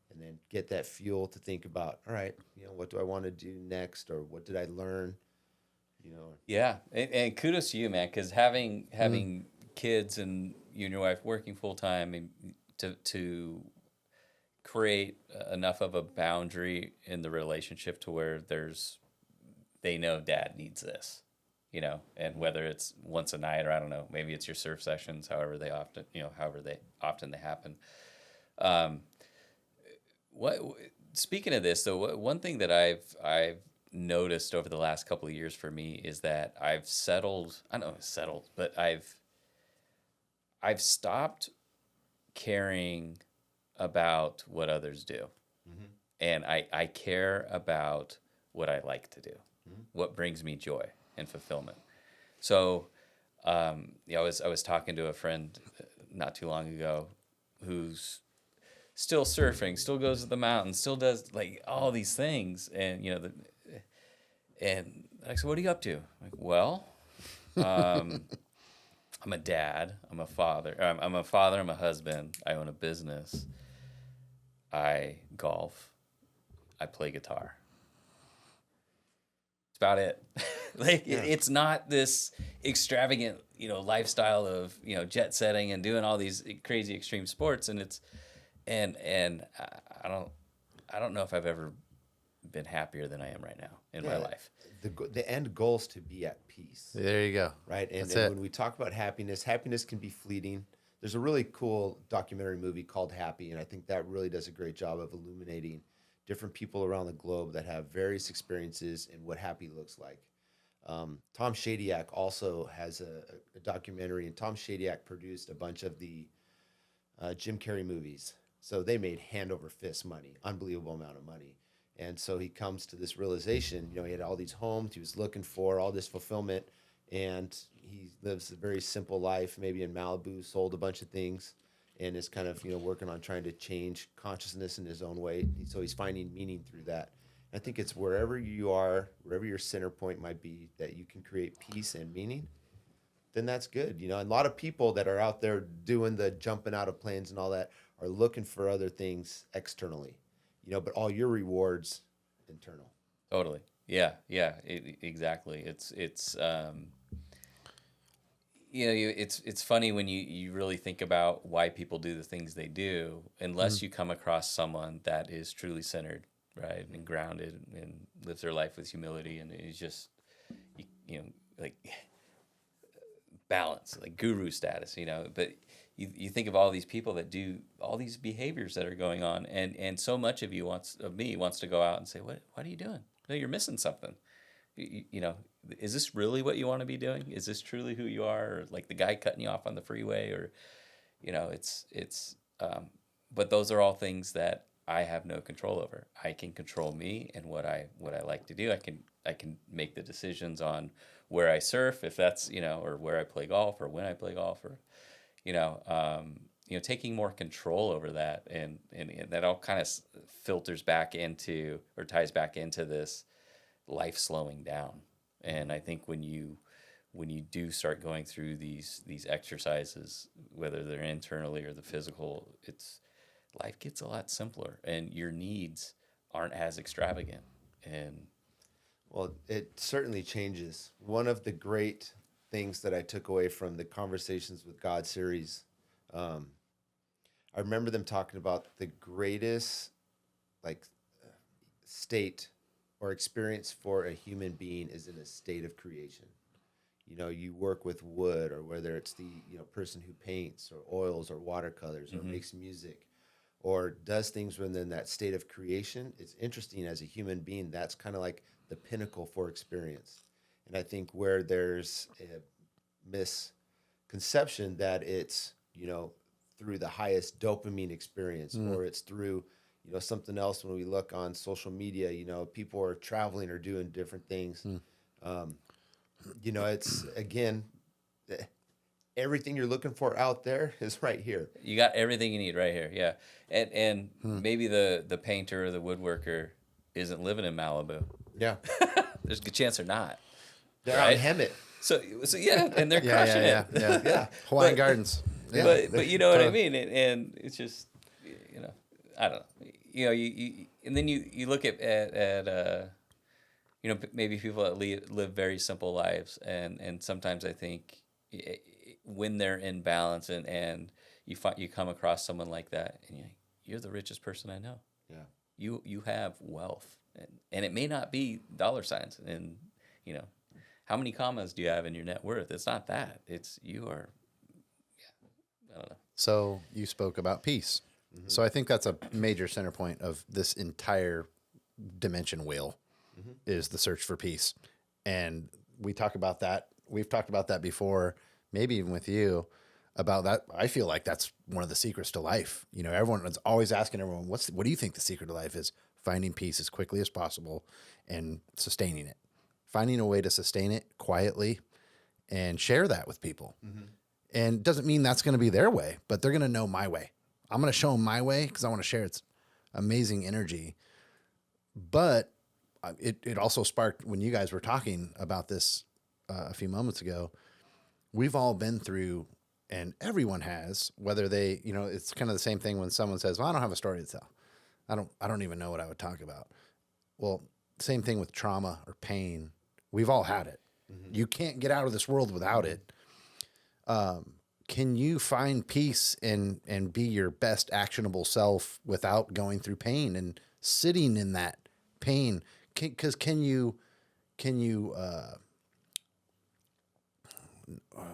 [SPEAKER 3] and then get that fuel to think about, all right, what do I want to do next, or what did I learn?
[SPEAKER 2] Yeah, and kudos to you, man, because having kids and you and your wife working full time, and to create enough of a boundary in the relationship to where they know dad needs this, and whether it's once a night, or I don't know, maybe it's your surf sessions, however they often they happen. What Speaking of this though, one thing that I've noticed over the last couple of years for me is that I've settled. I don't know, settled, but I've stopped caring about what others do, and I care about what I like to do, what brings me joy and fulfillment. So, I was talking to a friend not too long ago who's still surfing, still goes to the mountains, still does like all these things, and and I said, "What are you up to?" I'm like, well, I'm a dad, I'm a father, I'm a husband, I own a business, I golf, I play guitar. It's about it. It's not this extravagant, lifestyle of, jet setting and doing all these crazy extreme sports. And I don't know if I've ever been happier than I am right now in my life.
[SPEAKER 3] The end goal is to be at peace.
[SPEAKER 1] There you go.
[SPEAKER 3] Right. And
[SPEAKER 1] That's it.
[SPEAKER 3] when we talk about happiness can be fleeting. There's a really cool documentary movie called Happy, and I think that really does a great job of illuminating different people around the globe that have various experiences and what happy looks like. Tom Shadyac also has a documentary, and Tom Shadyac produced a bunch of the Jim Carrey movies. So they made hand over fist money, unbelievable amount of money. And so he comes to this realization, he had all these homes, he was looking for all this fulfillment, and he lives a very simple life, maybe in Malibu, sold a bunch of things, and is kind of, working on trying to change consciousness in his own way. So he's finding meaning through that. I think it's wherever you are, wherever your center point might be, that you can create peace and meaning, then that's good. And a lot of people that are out there doing the jumping out of planes and all that are looking for other things externally, but all your rewards internal.
[SPEAKER 2] Totally. Yeah. Yeah. Exactly. It's it's funny when you really think about why people do the things they do, unless you come across someone that is truly centered, right, and grounded, and lives their life with humility, and is just, like balance, like guru status, But you think of all these people that do all these behaviors that are going on, and so much of me wants to go out and say, what are you doing? No, you're missing something. Is this really what you want to be doing? Is this truly who you are? Or like the guy cutting you off on the freeway, or, but those are all things that I have no control over. I can control me and what I like to do. I can make the decisions on where I surf, if that's, or where I play golf, or when I play golf, or, taking more control over that, and that all kind of filters back into, or ties back into this life slowing down. And I think when you do start going through these exercises, whether they're internally or the physical, life gets a lot simpler, and your needs aren't as extravagant. And
[SPEAKER 3] well, it certainly changes. One of the great things that I took away from the Conversations with God series. I remember them talking about the greatest like state or experience for a human being is in a state of creation. You work with wood, or whether it's the person who paints or oils or watercolors or makes music or does things within that state of creation. It's interesting, as a human being, that's kind of like the pinnacle for experience. And I think where there's a misconception that it's through the highest dopamine experience, or it's through something else. When we look on social media, people are traveling or doing different things. It's, again, everything you're looking for out there is right here.
[SPEAKER 2] You got everything you need right here. Yeah. And maybe the painter or the woodworker isn't living in Malibu.
[SPEAKER 3] Yeah.
[SPEAKER 2] There's a good chance they're not.
[SPEAKER 3] They're on Hemet.
[SPEAKER 2] So yeah, and they're crushing it.
[SPEAKER 1] Yeah. Hawaiian Gardens.
[SPEAKER 2] Yeah. But you know what I mean? And it's just, I don't know. You and then you look at maybe people that live very simple lives, and sometimes I think when they're in balance and you come across someone like that, and you're the richest person I know.
[SPEAKER 3] Yeah.
[SPEAKER 2] You have wealth, and it may not be dollar signs, and how many commas do you have in your net worth? It's not that. It's you are. Yeah, I don't know.
[SPEAKER 1] So you spoke about peace. So I think that's a major center point of this entire dimension wheel is the search for peace. And we talk about that. We've talked about that before, maybe even with you, about that. I feel like that's one of the secrets to life. Everyone is always asking everyone, what do you think the secret to life is? Finding peace as quickly as possible and sustaining it. Finding a way to sustain it quietly and share that with people. And it doesn't mean that's going to be their way, but they're going to know my way. I'm going to show them my way because I want to share its amazing energy. But it also sparked, when you guys were talking about this a few moments ago, we've all been through, and everyone has, whether they, it's kind of the same thing when someone says, well, I don't have a story to tell. I don't even know what I would talk about. Well, same thing with trauma or pain. We've all had it. You can't get out of this world without it. Can you find peace and be your best actionable self without going through pain and sitting in that pain? Because can you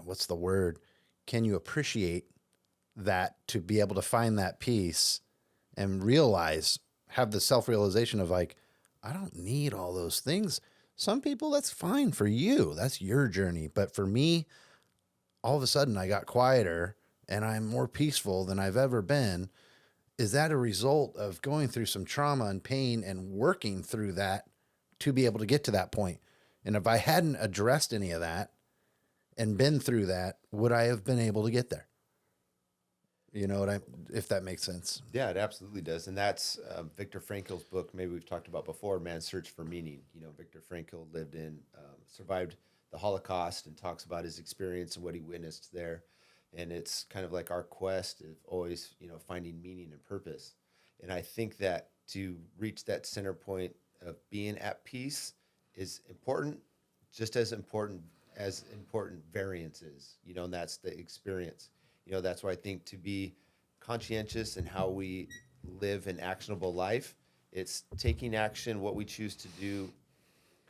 [SPEAKER 1] what's the word? Can you appreciate that, to be able to find that peace and have the self-realization of like, I don't need all those things. Some people, that's fine for you. That's your journey. But for me, all of a sudden I got quieter and I'm more peaceful than I've ever been. Is that a result of going through some trauma and pain and working through that to be able to get to that point? And if I hadn't addressed any of that and been through that, would I have been able to get there? If that makes sense.
[SPEAKER 3] Yeah, it absolutely does. And that's Viktor Frankl's book, maybe we've talked about before, Man's Search for Meaning. Viktor Frankl survived the Holocaust and talks about his experience and what he witnessed there. And it's kind of like our quest of always, finding meaning and purpose. And I think that to reach that center point of being at peace is important, just as important variance is, and that's the experience. That's why I think to be conscientious in how we live an actionable life, it's taking action, what we choose to do,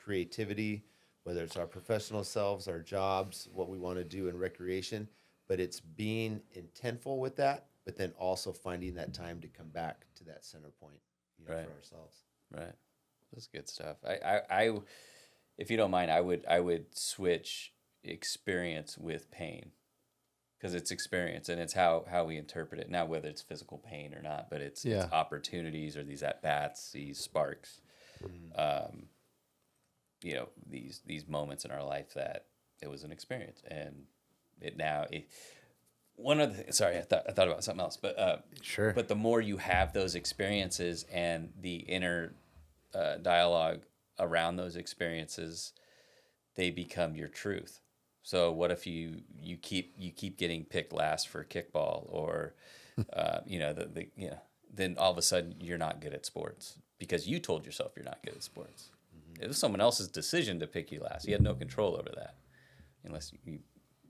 [SPEAKER 3] creativity, whether it's our professional selves, our jobs, what we want to do in recreation, but it's being intentful with that, but then also finding that time to come back to that center point, for ourselves.
[SPEAKER 2] Right. That's good stuff. I if you don't mind, I would switch experience with pain, because it's experience and it's how we interpret it. Now, whether it's physical pain or not, but it's opportunities or these at-bats, these sparks, these moments in our life that it was an experience. And sorry, I thought about something else, but
[SPEAKER 1] sure.
[SPEAKER 2] But the more you have those experiences and the inner dialogue around those experiences, they become your truth. So what if you keep getting picked last for kickball, or then all of a sudden you're not good at sports because you told yourself you're not good at sports. It was someone else's decision to pick you last. You had no control over that. unless you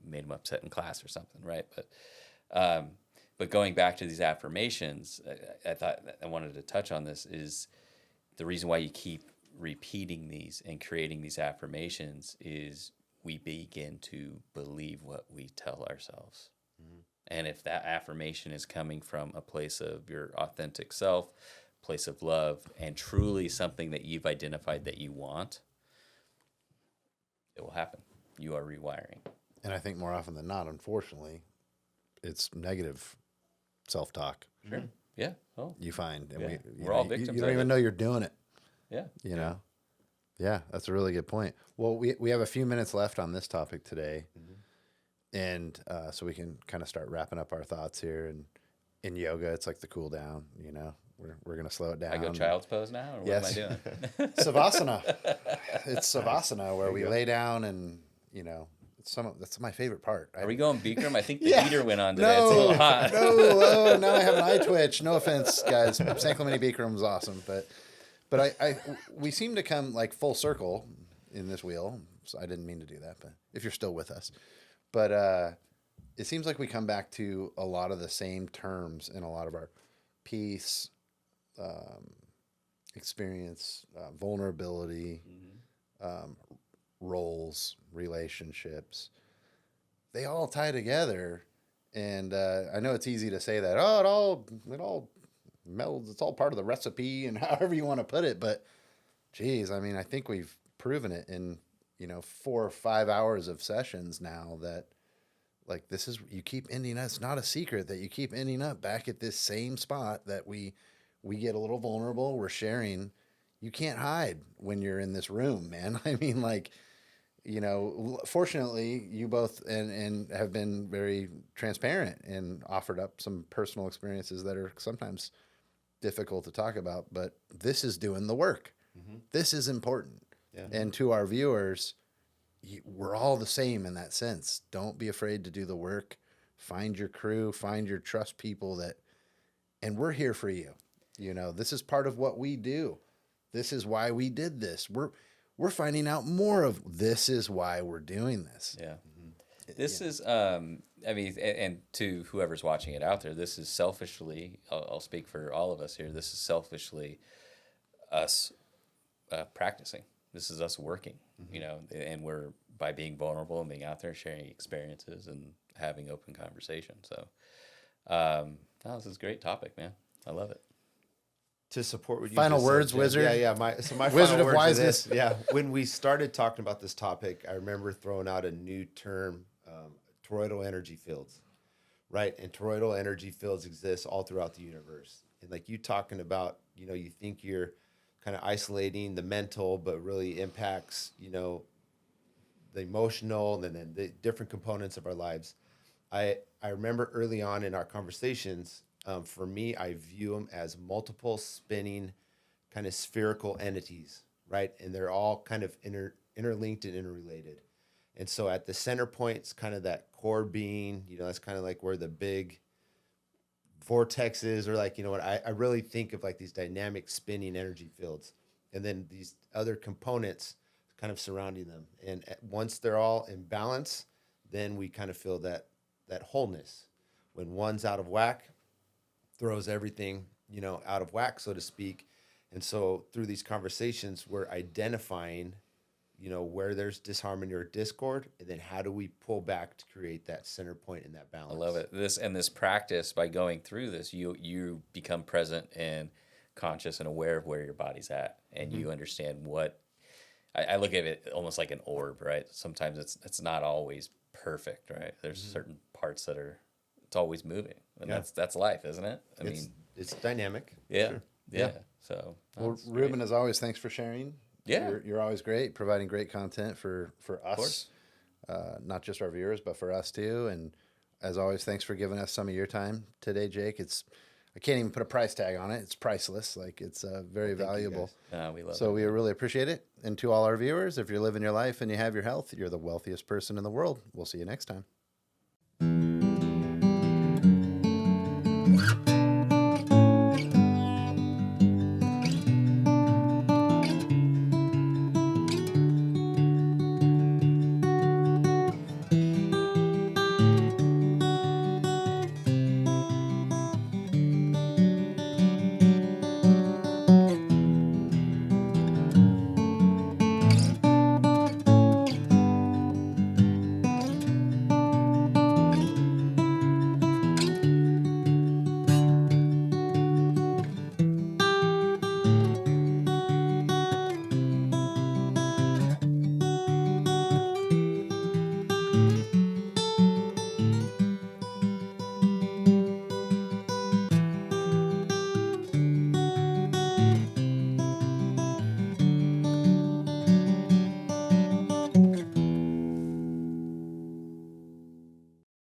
[SPEAKER 2] made them upset in class or something, right? But going back to these affirmations, I thought I wanted to touch on this is the reason why you keep repeating these and creating these affirmations is we begin to believe what we tell ourselves. And if that affirmation is coming from a place of your authentic self, place of love, and truly something that you've identified that you want, it will happen. You are rewiring.
[SPEAKER 1] And I think more often than not, unfortunately, it's negative self-talk.
[SPEAKER 2] Sure. Yeah. Oh,
[SPEAKER 1] You find. And
[SPEAKER 2] Yeah.
[SPEAKER 1] we,
[SPEAKER 2] We're all victims
[SPEAKER 1] You don't
[SPEAKER 2] of
[SPEAKER 1] even
[SPEAKER 2] it.
[SPEAKER 1] know you're doing it,
[SPEAKER 2] yeah.
[SPEAKER 1] you know? Yeah, that's a really good point. Well, we have a few minutes left on this topic today. And so we can kind of start wrapping up our thoughts here. And in yoga, it's like the cool down, you know? We're going to slow it down.
[SPEAKER 2] I go child's pose now, or what
[SPEAKER 1] Yes.
[SPEAKER 2] am I doing?
[SPEAKER 1] Savasana. It's Savasana where
[SPEAKER 3] you
[SPEAKER 1] we
[SPEAKER 3] go.
[SPEAKER 1] lay down and, you know, that's my favorite part.
[SPEAKER 2] Are we going Bikram? I think the
[SPEAKER 1] Yeah.
[SPEAKER 2] heater went on today. It's a little hot.
[SPEAKER 1] No, now I have an eye twitch. No offense, guys. San Clemente Bikram was awesome, but we seem to come like full circle in this wheel. So I didn't mean to do that, but if you're still with us, but it seems like we come back to a lot of the same terms in a lot of our peace, experience, vulnerability, roles, relationships. They all tie together, and I know it's easy to say that. Oh, it all melds. It's all part of the recipe, and however you want to put it. But, geez, I mean, I think we've proven it in 4 or 5 hours of sessions now that, like, you keep ending up. It's not a secret that you keep ending up back at this same spot that we get a little vulnerable. We're sharing. You can't hide when you're in this room, man. I mean, like, fortunately, you both and have been very transparent and offered up some personal experiences that are sometimes difficult to talk about, but this is doing the work. This is important.
[SPEAKER 3] Yeah.
[SPEAKER 1] And to our viewers, we're all the same in that sense. Don't be afraid to do the work. Find your crew, find your trust people and we're here for you. This is part of what we do. This is why we did this. We're finding out more of this is why we're doing this.
[SPEAKER 2] Yeah. This is, I mean, and to whoever's watching it out there, this is selfishly, I'll speak for all of us here, this is selfishly us practicing. This is us working, and we're by being vulnerable and being out there, sharing experiences and having open conversation. So, this is a great topic, man. I love it.
[SPEAKER 3] To support what you
[SPEAKER 1] Final
[SPEAKER 3] just
[SPEAKER 1] words,
[SPEAKER 3] said, Jim.
[SPEAKER 1] wizard.
[SPEAKER 3] Yeah. My
[SPEAKER 1] Wizard
[SPEAKER 3] final
[SPEAKER 1] of
[SPEAKER 3] words are
[SPEAKER 1] wiseness.
[SPEAKER 3] this. Yeah. When we started talking about this topic, I remember throwing out a new term, toroidal energy fields, right? And toroidal energy fields exist all throughout the universe. And like you talking about, you think you're kind of isolating the mental, but really impacts, the emotional and then the different components of our lives. I remember early on in our conversations, for me, I view them as multiple spinning kind of spherical entities, right? And they're all kind of interlinked and interrelated. And so at the center point's kind of that core being, that's kind of like where the big vortex is, or like, I really think of like these dynamic spinning energy fields. And then these other components kind of surrounding them. And once they're all in balance, then we kind of feel that wholeness. When one's out of whack, throws everything, out of whack, so to speak. And so through these conversations, we're identifying, where there's disharmony or discord, and then how do we pull back to create that center point and that balance.
[SPEAKER 2] I love it. This practice, by going through this, you become present and conscious and aware of where your body's at, and you understand what. I look at it almost like an orb, right? Sometimes it's not always perfect, right? There's certain parts that it's always moving, and that's life, isn't it? I mean,
[SPEAKER 3] it's dynamic.
[SPEAKER 2] yeah,
[SPEAKER 3] Sure.
[SPEAKER 2] yeah. So,
[SPEAKER 1] Well,
[SPEAKER 2] that's
[SPEAKER 1] Ruben,
[SPEAKER 2] great.
[SPEAKER 1] as always, thanks for sharing.
[SPEAKER 2] Yeah.
[SPEAKER 1] You're always great, providing great content for us,
[SPEAKER 2] course.
[SPEAKER 1] Not just our viewers, but for us too. And as always, thanks for giving us some of your time today, Jake. I can't even put a price tag on it. It's priceless. Like, it's very
[SPEAKER 3] Thank you,
[SPEAKER 1] valuable.
[SPEAKER 3] guys.
[SPEAKER 2] We love
[SPEAKER 1] So
[SPEAKER 2] it.
[SPEAKER 1] we really appreciate it. And to all our viewers, if you're living your life and you have your health, you're the wealthiest person in the world. We'll see you next time.